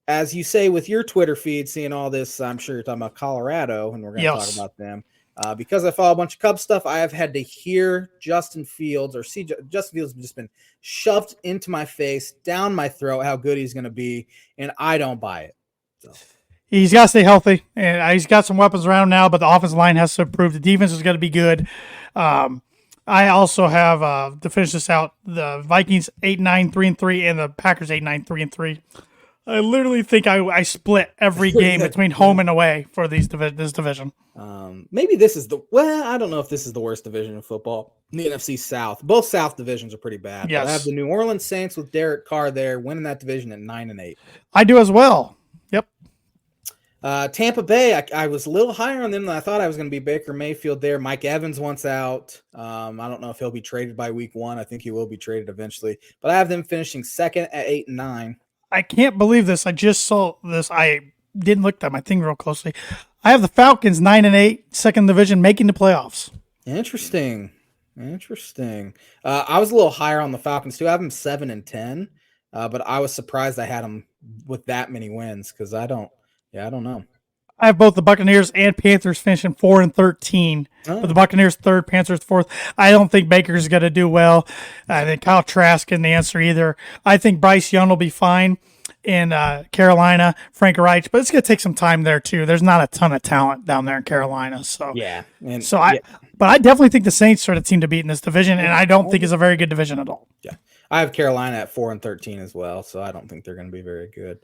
as you say with your Twitter feed, seeing all this, I'm sure you're talking about Colorado, and we're going to talk about them. Because I follow a bunch of Cubs stuff, I have had to hear Justin Fields Justin Fields has just been shoved into my face, down my throat, how good he's going to be, and I don't buy it. So. He's got to stay healthy, and he's got some weapons around now, but the offensive line has to improve. The defense is going to be good. I also have, to finish this out, the Vikings 8-9, 3-3, and the Packers 8-9, 3-3. I literally think I split every game between home and away for this division. Maybe this is I don't know if this is the worst division in football. The NFC South. Both South divisions are pretty bad. Yes. I have the New Orleans Saints with Derek Carr there, winning that division at 9-8. I do as well. Yep. Tampa Bay, I was a little higher on them than I thought I was going to be. Baker Mayfield there. Mike Evans wants out. I don't know if he'll be traded by week 1. I think he will be traded eventually. But I have them finishing second at 8-9. I can't believe this. I just saw this. I didn't look at my thing real closely. I have the Falcons 9-8, second division, making the playoffs. Interesting. I was a little higher on the Falcons too. I have them 7-10, but I was surprised I had them with that many wins because I don't know. I have both the Buccaneers and Panthers finishing 4-13. But the Buccaneers third, Panthers fourth. I don't think Baker's going to do well. I think Kyle Trask isn't the answer either. I think Bryce Young will be fine in Carolina, Frank Reich, but it's going to take some time there too. There's not a ton of talent down there in Carolina. So yeah. But I definitely think the Saints are the team to beat in this division, and I don't think it's a very good division at all. Yeah. I have Carolina at 4-13 as well, so I don't think they're going to be very good.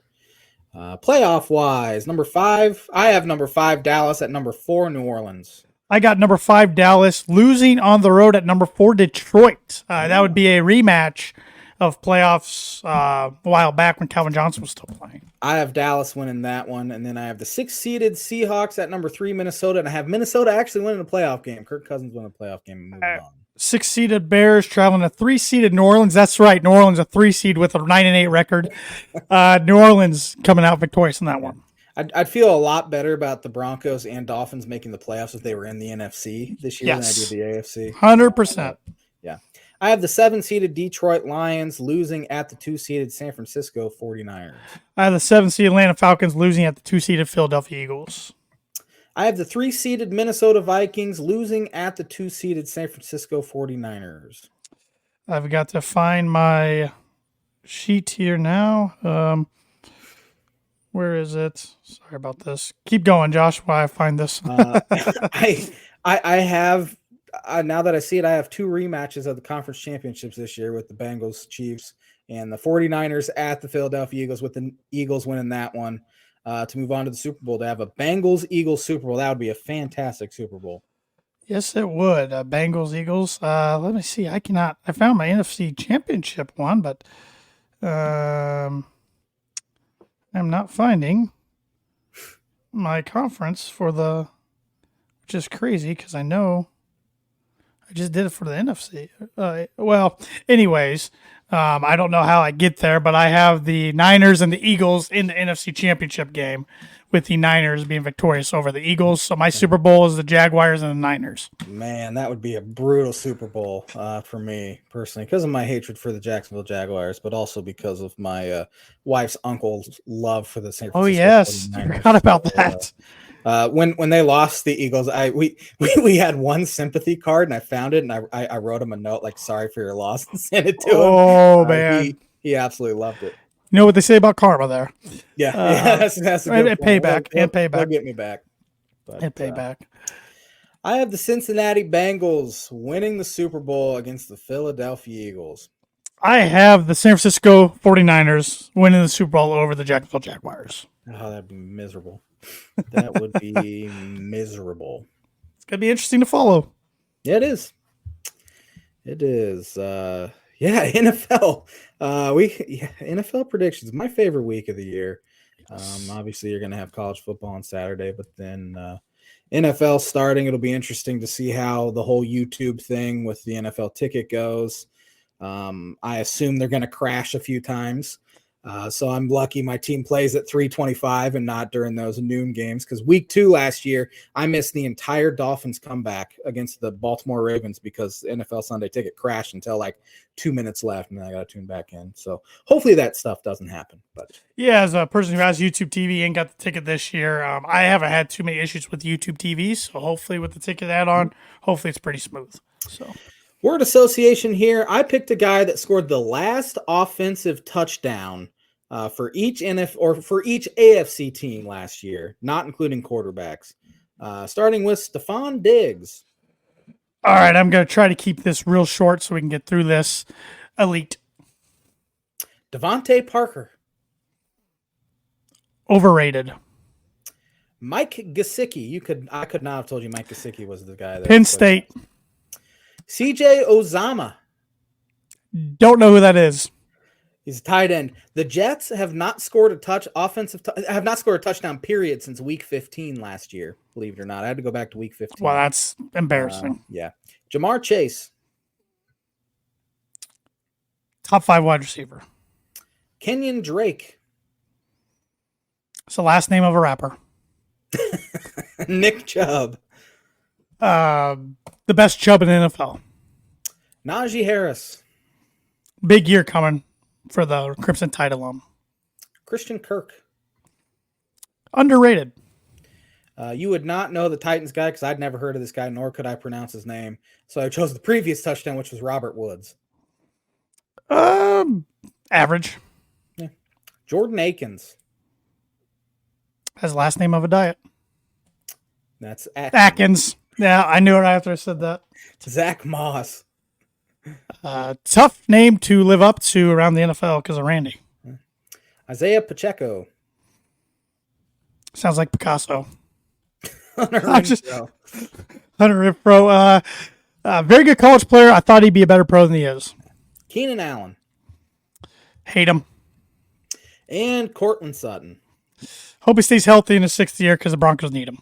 Playoff wise, number 5, I have number 5 Dallas at number 4 New Orleans. I got number 5 Dallas losing on the road at number 4 Detroit. That would be a rematch of playoffs a while back when Calvin Johnson was still playing. I have Dallas winning that one, and then I have the 6-seeded Seahawks at number 3 Minnesota, and I have Minnesota actually winning a playoff game. Kirk Cousins winning a playoff game and moving on. 6-seeded Bears traveling to 3-seeded New Orleans. That's right. New Orleans a 3-seed with a 9-8 record. New Orleans coming out victorious in that one. I'd feel a lot better about the Broncos and Dolphins making the playoffs if they were in the NFC this year than I did the AFC. 100%. Yeah. I have the 7-seeded Detroit Lions losing at the 2-seeded San Francisco 49ers. I have the 7-seeded Atlanta Falcons losing at the 2-seeded Philadelphia Eagles. I have the 3-seeded Minnesota Vikings losing at the 2-seeded San Francisco 49ers. I've got to find my sheet here now. Where is it? Sorry about this. Keep going, Josh, while I find this. I have, now that I see it, I have 2 rematches of the conference championships this year with the Bengals, Chiefs, and the 49ers at the Philadelphia Eagles, with the Eagles winning that one. To move on to the Super Bowl, to have a Bengals-Eagles Super Bowl. That would be a fantastic Super Bowl. Yes, it would. Bengals-Eagles. Let me see. I found my NFC Championship one, but I'm not finding my conference which is crazy because I know I just did it for the NFC. Anyways, I don't know how I get there, but I have the Niners and the Eagles in the NFC Championship game, with the Niners being victorious over the Eagles. So my Super Bowl is the Jaguars and the Niners. Man, that would be a brutal Super Bowl for me personally, because of my hatred for the Jacksonville Jaguars, but also because of my wife's uncle's love for the San Francisco. Oh yes, 49ers. I forgot about that. When they lost the Eagles, we had one sympathy card, and I found it, and I wrote him a note like "sorry for your loss" and sent it to him. Oh man, he absolutely loved it. You know what they say about karma there? Yeah, that's a good payback. They'll get me back. But, and payback. I have the Cincinnati Bengals winning the Super Bowl against the Philadelphia Eagles. I have the San Francisco 49ers winning the Super Bowl over the Jacksonville Jaguars. Oh, that'd be miserable. That would be miserable. It's going to be interesting to follow. Yeah, it is. It is. NFL. NFL predictions. My favorite week of the year. Obviously, you're going to have college football on Saturday, but then NFL starting. It'll be interesting to see how the whole YouTube thing with the NFL ticket goes. I assume they're going to crash a few times. So I'm lucky my team plays at 3:25 and not during those noon games, because week 2 last year, I missed the entire Dolphins comeback against the Baltimore Ravens because the NFL Sunday ticket crashed until like 2 minutes left, and then I got to tune back in. So hopefully that stuff doesn't happen. But yeah, as a person who has YouTube TV and got the ticket this year, I haven't had too many issues with YouTube TV. So hopefully with the ticket add-on, hopefully it's pretty smooth. So word association here. I picked a guy that scored the last offensive touchdown for each AFC team last year, not including quarterbacks. Starting with Stephon Diggs. All right, I'm going to try to keep this real short so we can get through this. Elite. Devontae Parker. Overrated. Mike Gesicki. I could not have told you Mike Gesicki was the guy. Penn State. CJ Uzomah. Don't know who that is. He's a tight end. The Jets have not scored a touchdown period since week 15 last year. Believe it or not, I had to go back to week 15. Well, that's embarrassing. Yeah, Jamar Chase, top 5 wide receiver. Kenyon Drake. It's the last name of a rapper. Nick Chubb. The best Chubb in the NFL. Najee Harris. Big year coming for the Crimson Tide alum. Christian Kirk. Underrated. You would not know the Titans guy because I'd never heard of this guy, nor could I pronounce his name. So I chose the previous touchdown, which was Robert Woods. Average. Yeah. Jordan Akins. Has the last name of a diet. That's Atkins. Yeah, I knew it after I said that. Zach Moss. Tough name to live up to around the NFL because of Randy. Isaiah Pacheco. Sounds like Picasso. Hunter Renfro. Very good college player. I thought he'd be a better pro than he is. Keenan Allen. Hate him. And Cortland Sutton. Hope he stays healthy in his 6th year because the Broncos need him.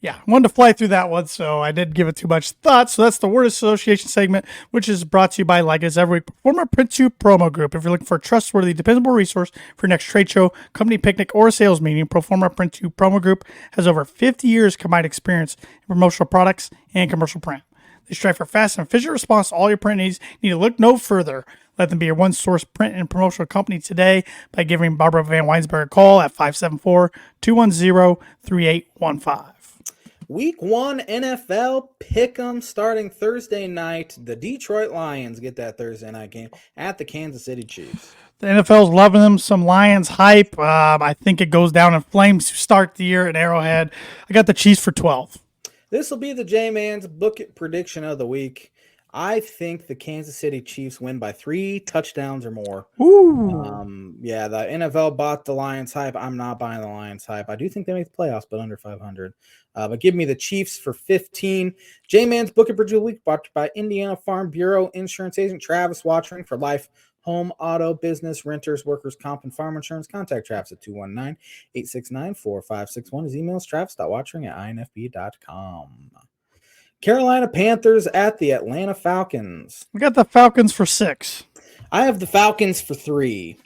Yeah, I wanted to fly through that one, so I didn't give it too much thought. So that's the word association segment, which is brought to you by, like as every week, Performer Print2 Promo Group. If you're looking for a trustworthy, dependable resource for your next trade show, company picnic, or sales meeting, Performer Print2 Promo Group has over 50 years combined experience in promotional products and commercial print. They strive for fast and efficient response to all your print needs. You need to look no further. Let them be your one-source print and promotional company today by giving Barbara Van Weinsberg a call at 574-210-3815. Week 1 NFL Pick'em starting Thursday night. The Detroit Lions get that Thursday night game at the Kansas City Chiefs. The NFL's loving them. Some Lions hype. I think it goes down in flames to start the year at Arrowhead. I got the Chiefs for 12. This will be the J-Man's book it prediction of the week. I think the Kansas City Chiefs win by 3 touchdowns or more. Ooh. Yeah, the NFL bought the Lions hype. I'm not buying the Lions hype. I do think they make the playoffs, but under 500. But give me the Chiefs for 15. J-Man's Book and Prediction Week brought to you by Indiana Farm Bureau Insurance Agent Travis Watchering for life. home, auto, business, renters, workers, comp, and farm insurance. Contact Travis at 219-869-4561. His email is travis.watchering@infb.com. Carolina Panthers at the Atlanta Falcons. We got the Falcons for 6. I have the Falcons for 3.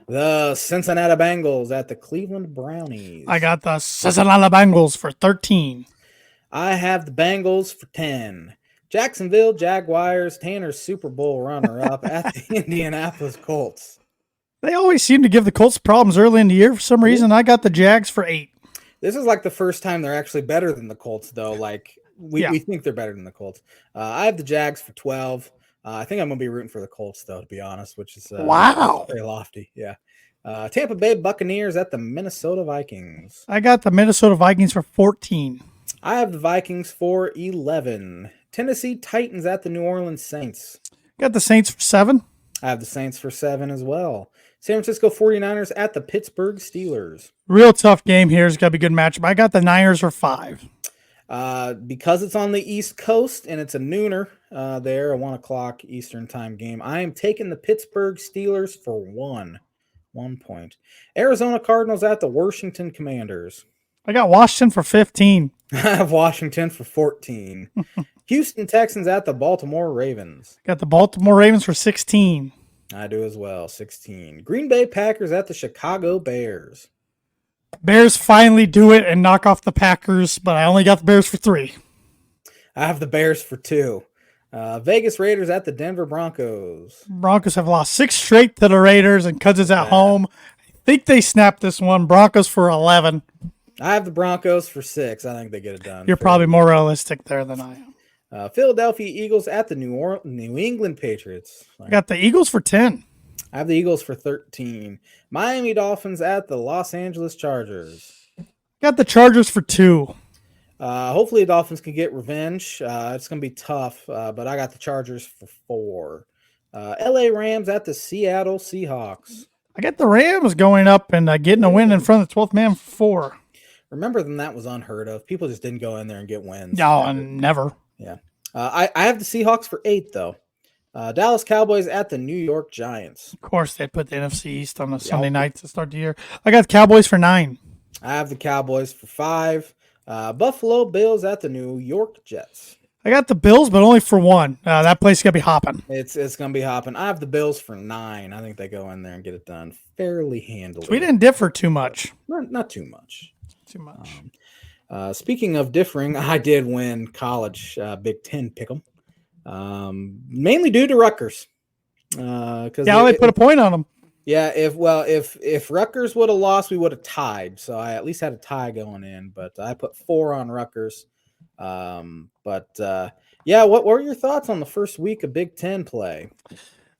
The Cincinnati Bengals at the Cleveland Brownies. I got the Cincinnati Bengals for 13. I have the Bengals for 10. Jacksonville Jaguars, Tanner's Super Bowl runner-up at the Indianapolis Colts. They always seem to give the Colts problems early in the year for some reason. I got the Jags for 8. This is like the first time they're actually better than the Colts, though. Like, we think they're better than the Colts. I have the Jags for 12. I think I'm going to be rooting for the Colts, though, to be honest, which is wow, very lofty. Yeah. Tampa Bay Buccaneers at the Minnesota Vikings. I got the Minnesota Vikings for 14. I have the Vikings for 11. Tennessee Titans at the New Orleans Saints. Got the Saints for 7. I have the Saints for 7 as well. San Francisco 49ers at the Pittsburgh Steelers. Real tough game here. It's got to be a good matchup. I got the Niners for 5. Because it's on the East Coast and it's a nooner there, a 1 o'clock Eastern time game, I am taking the Pittsburgh Steelers for 1 point. Arizona Cardinals at the Washington Commanders. I got Washington for 15. I have Washington for 14. Houston Texans at the Baltimore Ravens. Got the Baltimore Ravens for 16. I do as well, 16. Green Bay Packers at the Chicago Bears. Bears finally do it and knock off the Packers, but I only got the Bears for 3. I have the Bears for 2. Vegas Raiders at the Denver Broncos. Broncos have lost 6 straight to the Raiders, and because it's at home, I think they snapped this one. Broncos for 11. I have the Broncos for 6. I think they get it done. You're probably more realistic there than I am. Philadelphia Eagles at the New England Patriots. I got the Eagles for 10. I have the Eagles for 13. Miami Dolphins at the Los Angeles Chargers. Got the Chargers for 2. Hopefully the Dolphins can get revenge. It's going to be tough, but I got the Chargers for 4. LA Rams at the Seattle Seahawks. I got the Rams going up and getting a win in front of the 12th man for 4. Remember when that was unheard of? People just didn't go in there and get wins. No, never. Yeah. I have the Seahawks for 8, though. Dallas Cowboys at the New York Giants. Of course, they put the NFC East on a Sunday night to start the year. I got the Cowboys for 9. I have the Cowboys for 5. Buffalo Bills at the New York Jets. I got the Bills, but only for 1. That place is going to be hopping. It's going to be hopping. I have the Bills for 9. I think they go in there and get it done fairly handily. So we didn't differ too much. Not too much. Too much. Speaking of differing, I did win college Big Ten pick'em, mainly due to Rutgers. They put a point on them. Yeah, if Rutgers would have lost, we would have tied. So I at least had a tie going in, but I put 4 on Rutgers. What were your thoughts on the first week of Big Ten play?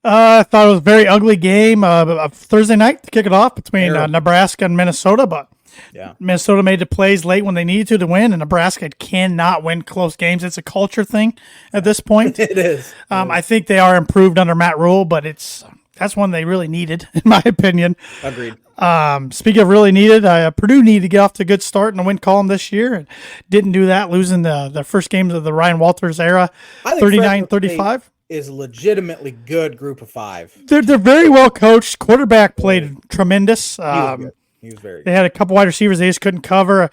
I thought it was a very ugly game. Thursday night to kick it off between Nebraska and Minnesota, but Minnesota made the plays late when they needed to win, and Nebraska cannot win close games. It's a culture thing at this point. It is. I think they are improved under Matt Rule, but that's one they really needed, in my opinion. Agreed. Speaking of really needed, Purdue needed to get off to a good start in the win column this year and didn't do that, losing the first games of the Ryan Walters era, 39-35. Is a legitimately good group of 5. They're very well coached. Quarterback played tremendous. He was very good. They had a couple wide receivers they just couldn't cover.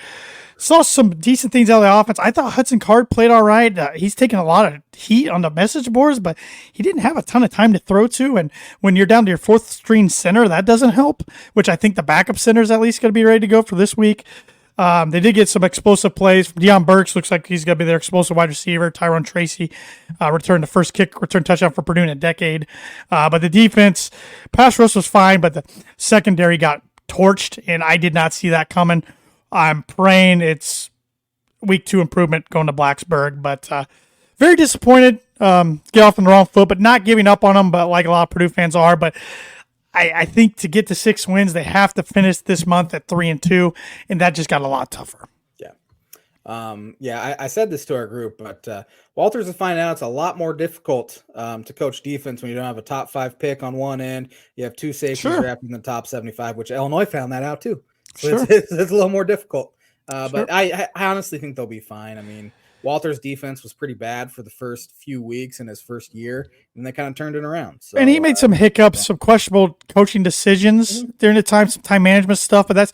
Saw some decent things out of the offense. I thought Hudson Card played all right. He's taken a lot of heat on the message boards, but he didn't have a ton of time to throw to. And when you're down to your 4th string center, that doesn't help, which I think the backup center is at least going to be ready to go for this week. They did get some explosive plays. Deion Burks looks like he's going to be their explosive wide receiver. Tyrone Tracy returned the first return touchdown for Purdue in a decade. But the defense, pass rush was fine, but the secondary got torched, and I did not see that coming. I'm praying it's week 2 improvement going to Blacksburg, but very disappointed. Get off on the wrong foot, but not giving up on them, but like a lot of Purdue fans are. But I think to get to 6 wins, they have to finish this month at 3-2, and that just got a lot tougher. I said this to our group, but Walters is finding out it's a lot more difficult to coach defense when you don't have a top 5 pick on one end. You have 2 safeties drafted in the top 75, which Illinois found that out too. So it's a little more difficult. But I honestly think they'll be fine. I mean, Walter's defense was pretty bad for the first few weeks in his first year, and they kind of turned it around. So, and he made some hiccups, some questionable coaching decisions during the time, some time management stuff. But that's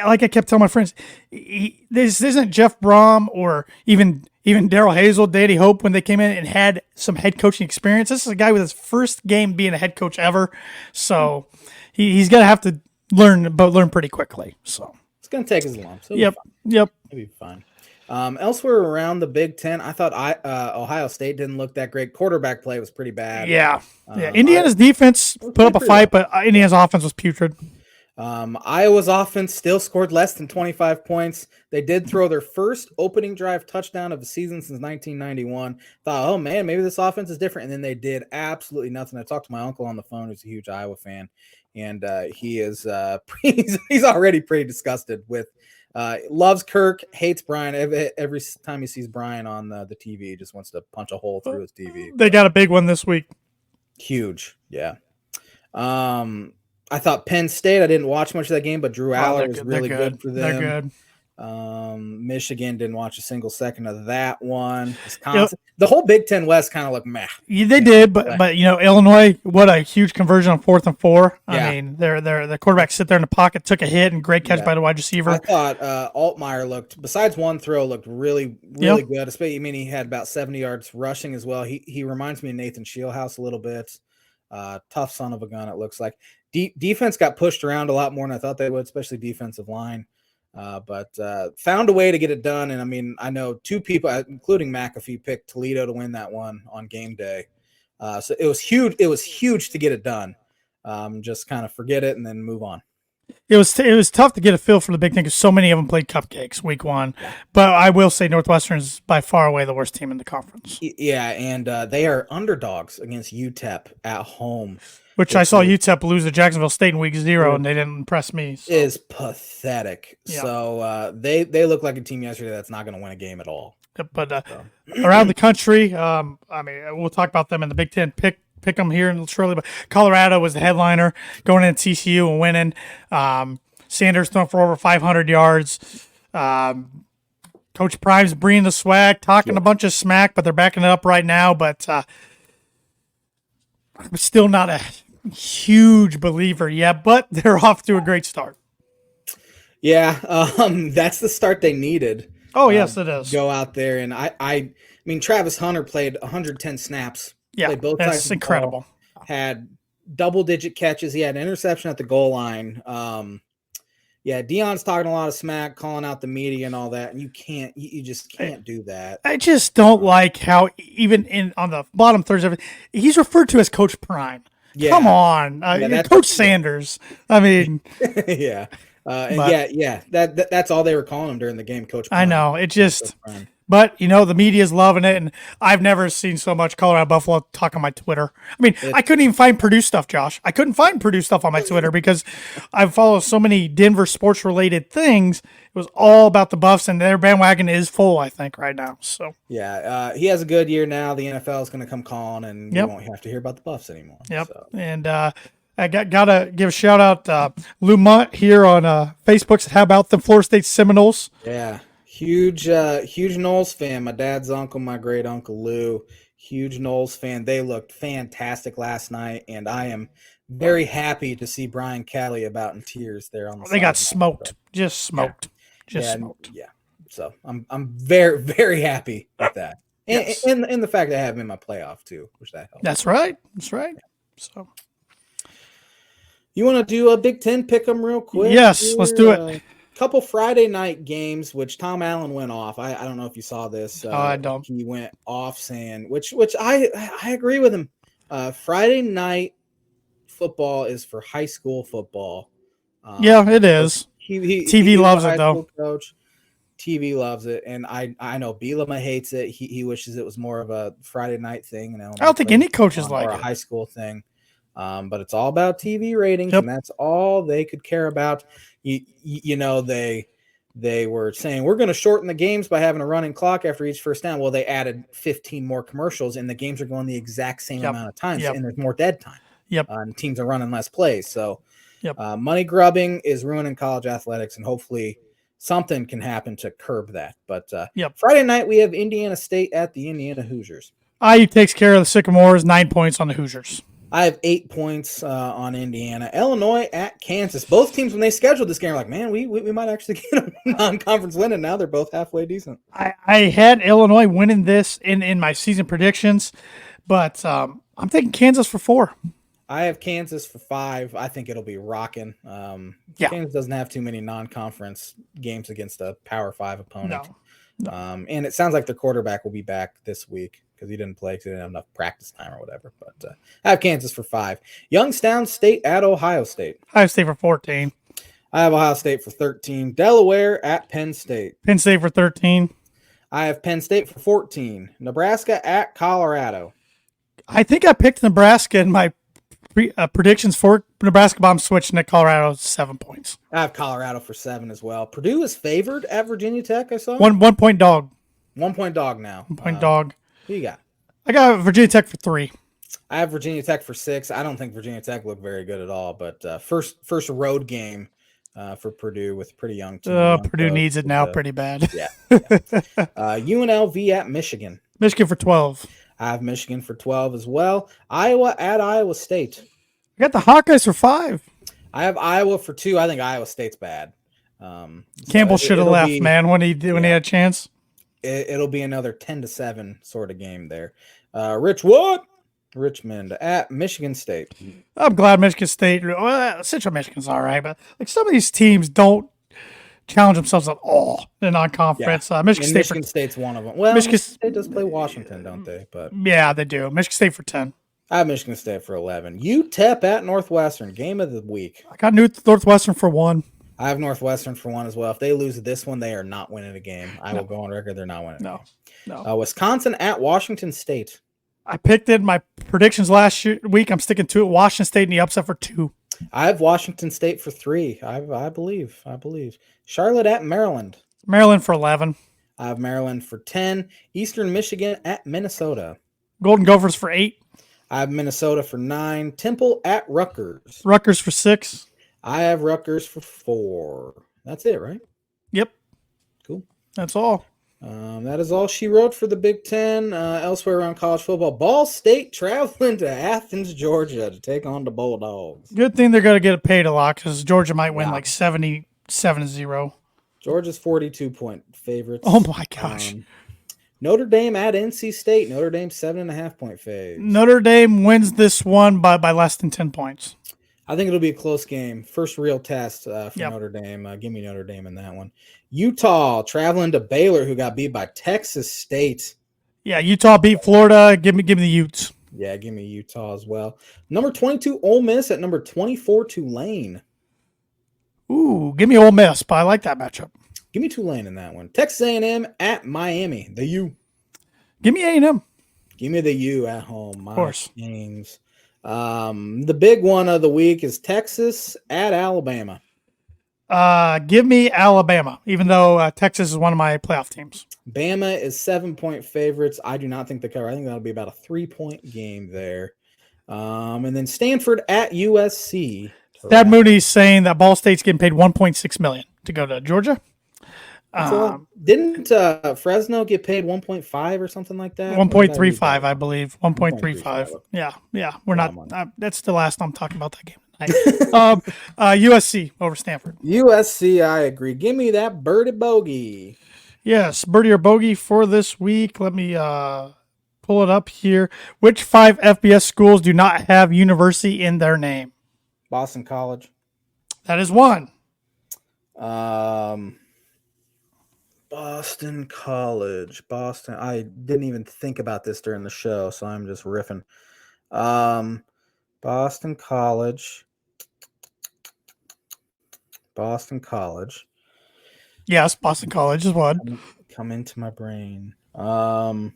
like I kept telling my friends, this isn't Jeff Brom or even Daryl Hazel, Danny Hope when they came in and had some head coaching experience. This is a guy with his first game being a head coach ever, so he's gonna have to learn pretty quickly. So it's gonna take his long. So yep. It'll be fine. Elsewhere around the Big Ten, I thought Ohio State didn't look that great. Quarterback play was pretty bad. Yeah. Indiana's defense put up a fight, but Indiana's offense was putrid. Iowa's offense still scored less than 25 points. They did throw their first opening drive touchdown of the season since 1991. Thought, oh man, maybe this offense is different. And then they did absolutely nothing. I talked to my uncle on the phone, who's a huge Iowa fan, and he is he's already pretty disgusted with. Loves Kirk, hates Brian. Every time he sees Brian on the TV, he just wants to punch a hole through his TV. They got a big one this week. Huge, yeah. I thought Penn State, I didn't watch much of that game, but Drew Aller was really good for them. They're good. Michigan didn't watch a single second of that one. Wisconsin, the whole Big Ten West kind of looked meh. Yeah, they did, but Illinois, what a huge conversion on 4th and 4. I mean, the quarterback sit there in the pocket, took a hit, and great catch by the wide receiver. I thought Altmaier looked, besides one throw, looked really good. Especially, he had about 70 yards rushing as well. He reminds me of Nathan Shieldhouse a little bit. Tough son of a gun, it looks like. Defense got pushed around a lot more than I thought they would, especially defensive line. But found a way to get it done. And I know two people, including McAfee, picked Toledo to win that one on game day. So it was huge. It was huge to get it done. Just kind of forget it and then move on. It was tough to get a feel for the Big Ten because so many of them played cupcakes week one. Yeah. But I will say Northwestern is by far away the worst team in the conference. Yeah, and they are underdogs against UTEP at home. Which I saw UTEP lose to Jacksonville State in week 0, and they didn't impress me. So. Is pathetic. Yeah. So they look like a team yesterday that's not going to win a game at all. But around the country, we'll talk about them in the Big Ten pick them here shortly. But Colorado was the headliner going into TCU and winning. Sanders throwing for over 500 yards. Coach Prime's bringing the swag, talking a bunch of smack, but they're backing it up right now. But I'm still not a huge believer yet, but they're off to a great start. Yeah, that's the start they needed. Oh, yes, it is. Go out there, and I mean, Travis Hunter played 110 snaps. Yeah, played both that's sides incredible. Had double-digit catches. He had an interception at the goal line. Deion's talking a lot of smack, calling out the media and all that, and you just can't do that. I just don't like how even on the bottom thirds he's referred to as Coach Prime. Yeah. Come on, Coach Sanders. I mean, yeah. That's all they were calling him during the game, Coach Prime. I know. It just but the media's loving it, and I've never seen so much Colorado Buffalo talk on my Twitter. I mean, I couldn't even find Purdue stuff, Josh. I couldn't find Purdue stuff on my Twitter because I follow so many Denver sports related things. It was all about the Buffs, and their bandwagon is full, I think, right now. So yeah, he has a good year now. The NFL is going to come calling, and you won't have to hear about the Buffs anymore. Yep, so. And I gotta give a shout out Lou Munt here on Facebook. How about the Florida State Seminoles? Yeah. Huge Noles fan. My dad's uncle, my great uncle Lou, huge Noles fan. They looked fantastic last night, and I am very happy to see Brian Kelly about in tears there on the They got smoked, just smoked, smoked. Yeah. So I'm very, very happy with that, and the fact that I have him in my playoff too, which that helps. That's right. Yeah. So you want to do a Big Ten pick 'em real quick? Yes, here? Let's do it. Couple Friday night games, which Tom Allen went off. I don't know if you saw this. I don't. He went off saying, which I agree with him. Friday night football is for high school football. Yeah, it is. TV loves it though. Coach. TV loves it, and I know Bielema hates it. He wishes it was more of a Friday night thing. I don't think any coaches like it. Or a high school thing. But it's all about TV ratings, and that's all they could care about. They were saying we're going to shorten the games by having a running clock after each first down. Well, they added 15 more commercials, and the games are going the exact same amount of times, and there's more dead time. And teams are running less plays. So money grubbing is ruining college athletics, and hopefully something can happen to curb that. But Yep. Friday night, we have Indiana State at the Indiana Hoosiers. IU takes care of the Sycamores, 9 points on the Hoosiers. I have 8 points on Indiana. Illinois at Kansas. Both teams, when they scheduled this game, are like, man, we might actually get a non-conference win, and now they're both halfway decent. I had Illinois winning this in my season predictions, but I'm taking Kansas for 4. I have Kansas for 5. I think it'll be rocking. Kansas doesn't have too many non-conference games against a Power 5 opponent. No. And it sounds like their quarterback will be back this week because he didn't play because he didn't have enough practice time or whatever. But I have Kansas for 5. Youngstown State at Ohio State. Ohio State for 14. I have Ohio State for 13. Delaware at Penn State. Penn State for 13. I have Penn State for 14. Nebraska at Colorado. I think I picked Nebraska in my predictions for Nebraska bomb switching at Colorado 7 points. I have Colorado for 7 as well. Purdue is favored at Virginia Tech, I saw. 1 point dog. 1 point dog now. 1 point dog. Who you got? I got Virginia Tech for 3. I have Virginia Tech for 6. I don't think Virginia Tech looked very good at all, but first road game for Purdue with a pretty young team. Purdue needs it now pretty bad. Yeah. UNLV at Michigan. Michigan for 12. I have Michigan for 12 as well. Iowa at Iowa State. I got the Hawkeyes for 5. I have Iowa for 2. I think Iowa State's bad. Campbell should have left, man, when he had a chance. It'll be another 10-7 sort of game there. Richmond at Michigan State. I'm glad Michigan State. Well, Central Michigan's all right, but like some of these teams don't challenge themselves at all in non-conference. Yeah. Michigan State's one of them. Well, Michigan State does play Washington, don't they? But yeah, they do. Michigan State for 10. I have Michigan State for 11. UTEP at Northwestern. Game of the week. I got Northwestern for 1. I have Northwestern for 1 as well. If they lose this one, they are not winning a game. I will go on record. They're not winning. No. Wisconsin at Washington State. I picked it in my predictions last week. I'm sticking to it. Washington State in the upset for 2. I have Washington State for 3. I believe. Charlotte at Maryland. Maryland for 11. I have Maryland for 10. Eastern Michigan at Minnesota. Golden Gophers for 8. I have Minnesota for 9. Temple at Rutgers. Rutgers for 6. I have Rutgers for 4. That's it, right? Yep. Cool. That's all. That is all she wrote for the Big Ten. Elsewhere around college football, Ball State traveling to Athens, Georgia to take on the Bulldogs. Good thing they're going to get paid a lot because Georgia might win like 77-0. Georgia's 42-point favorites. Oh, my gosh. Notre Dame at NC State. Notre Dame 7.5-point faves. Notre Dame wins this one by less than 10 points. I think it'll be a close game. First real test for Notre Dame. Give me Notre Dame in that one. Utah traveling to Baylor, who got beat by Texas State. Yeah, Utah beat Florida. Give me the Utes. Yeah, give me Utah as well. Number 22, Ole Miss at number 24, Tulane. Ooh, give me Ole Miss, but I like that matchup. Give me Tulane in that one. Texas A&M at Miami. The U. Give me A&M. Give me the U at home. Of course. Games. The big one of the week is Texas at Alabama. Give me Alabama, even though Texas is one of my playoff teams. Bama is 7-point favorites. I do not think they cover. I think that'll be about a 3-point game there. And then Stanford at USC. Thad Mooney's saying that Ball State's getting paid $1.6 million to go to Georgia. Didn't Fresno get paid 1.5 or something like that? 1.35, I believe. 1.35. Yeah. We're not. That's the last I'm talking about that game tonight. USC over Stanford. USC, I agree. Give me that Birdie Bogey. Yes, Birdie or Bogey for this week. Let me pull it up here. Which 5 FBS schools do not have university in their name? Boston College. That is one. Boston College. Boston. I didn't even think about this during the show, so I'm just riffing. Boston College. Boston College. Yes, Boston College is one. Come into my brain. Boston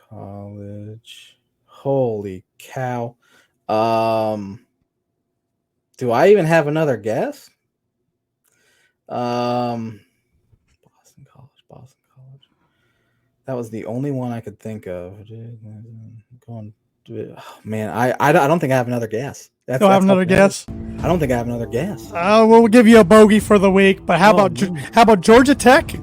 College. Holy cow. Do I even have another guess? Boston College. That was the only one I could think of. Man, I don't think I have another guess. Don't have another guess. I don't think I have another guess. We'll give you a bogey for the week. But how about Georgia Tech?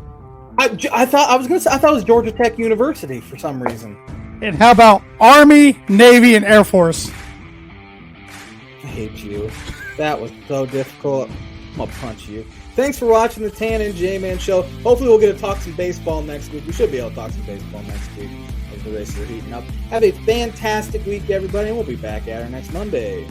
I thought it was Georgia Tech University for some reason. And how about Army, Navy, and Air Force? I hate you. That was so difficult. I'm gonna punch you. Thanks for watching the Tan and J-Man show. Hopefully we'll get to talk some baseball next week. We should be able to talk some baseball next week as the races are heating up. Have a fantastic week, everybody, and we'll be back at her next Monday.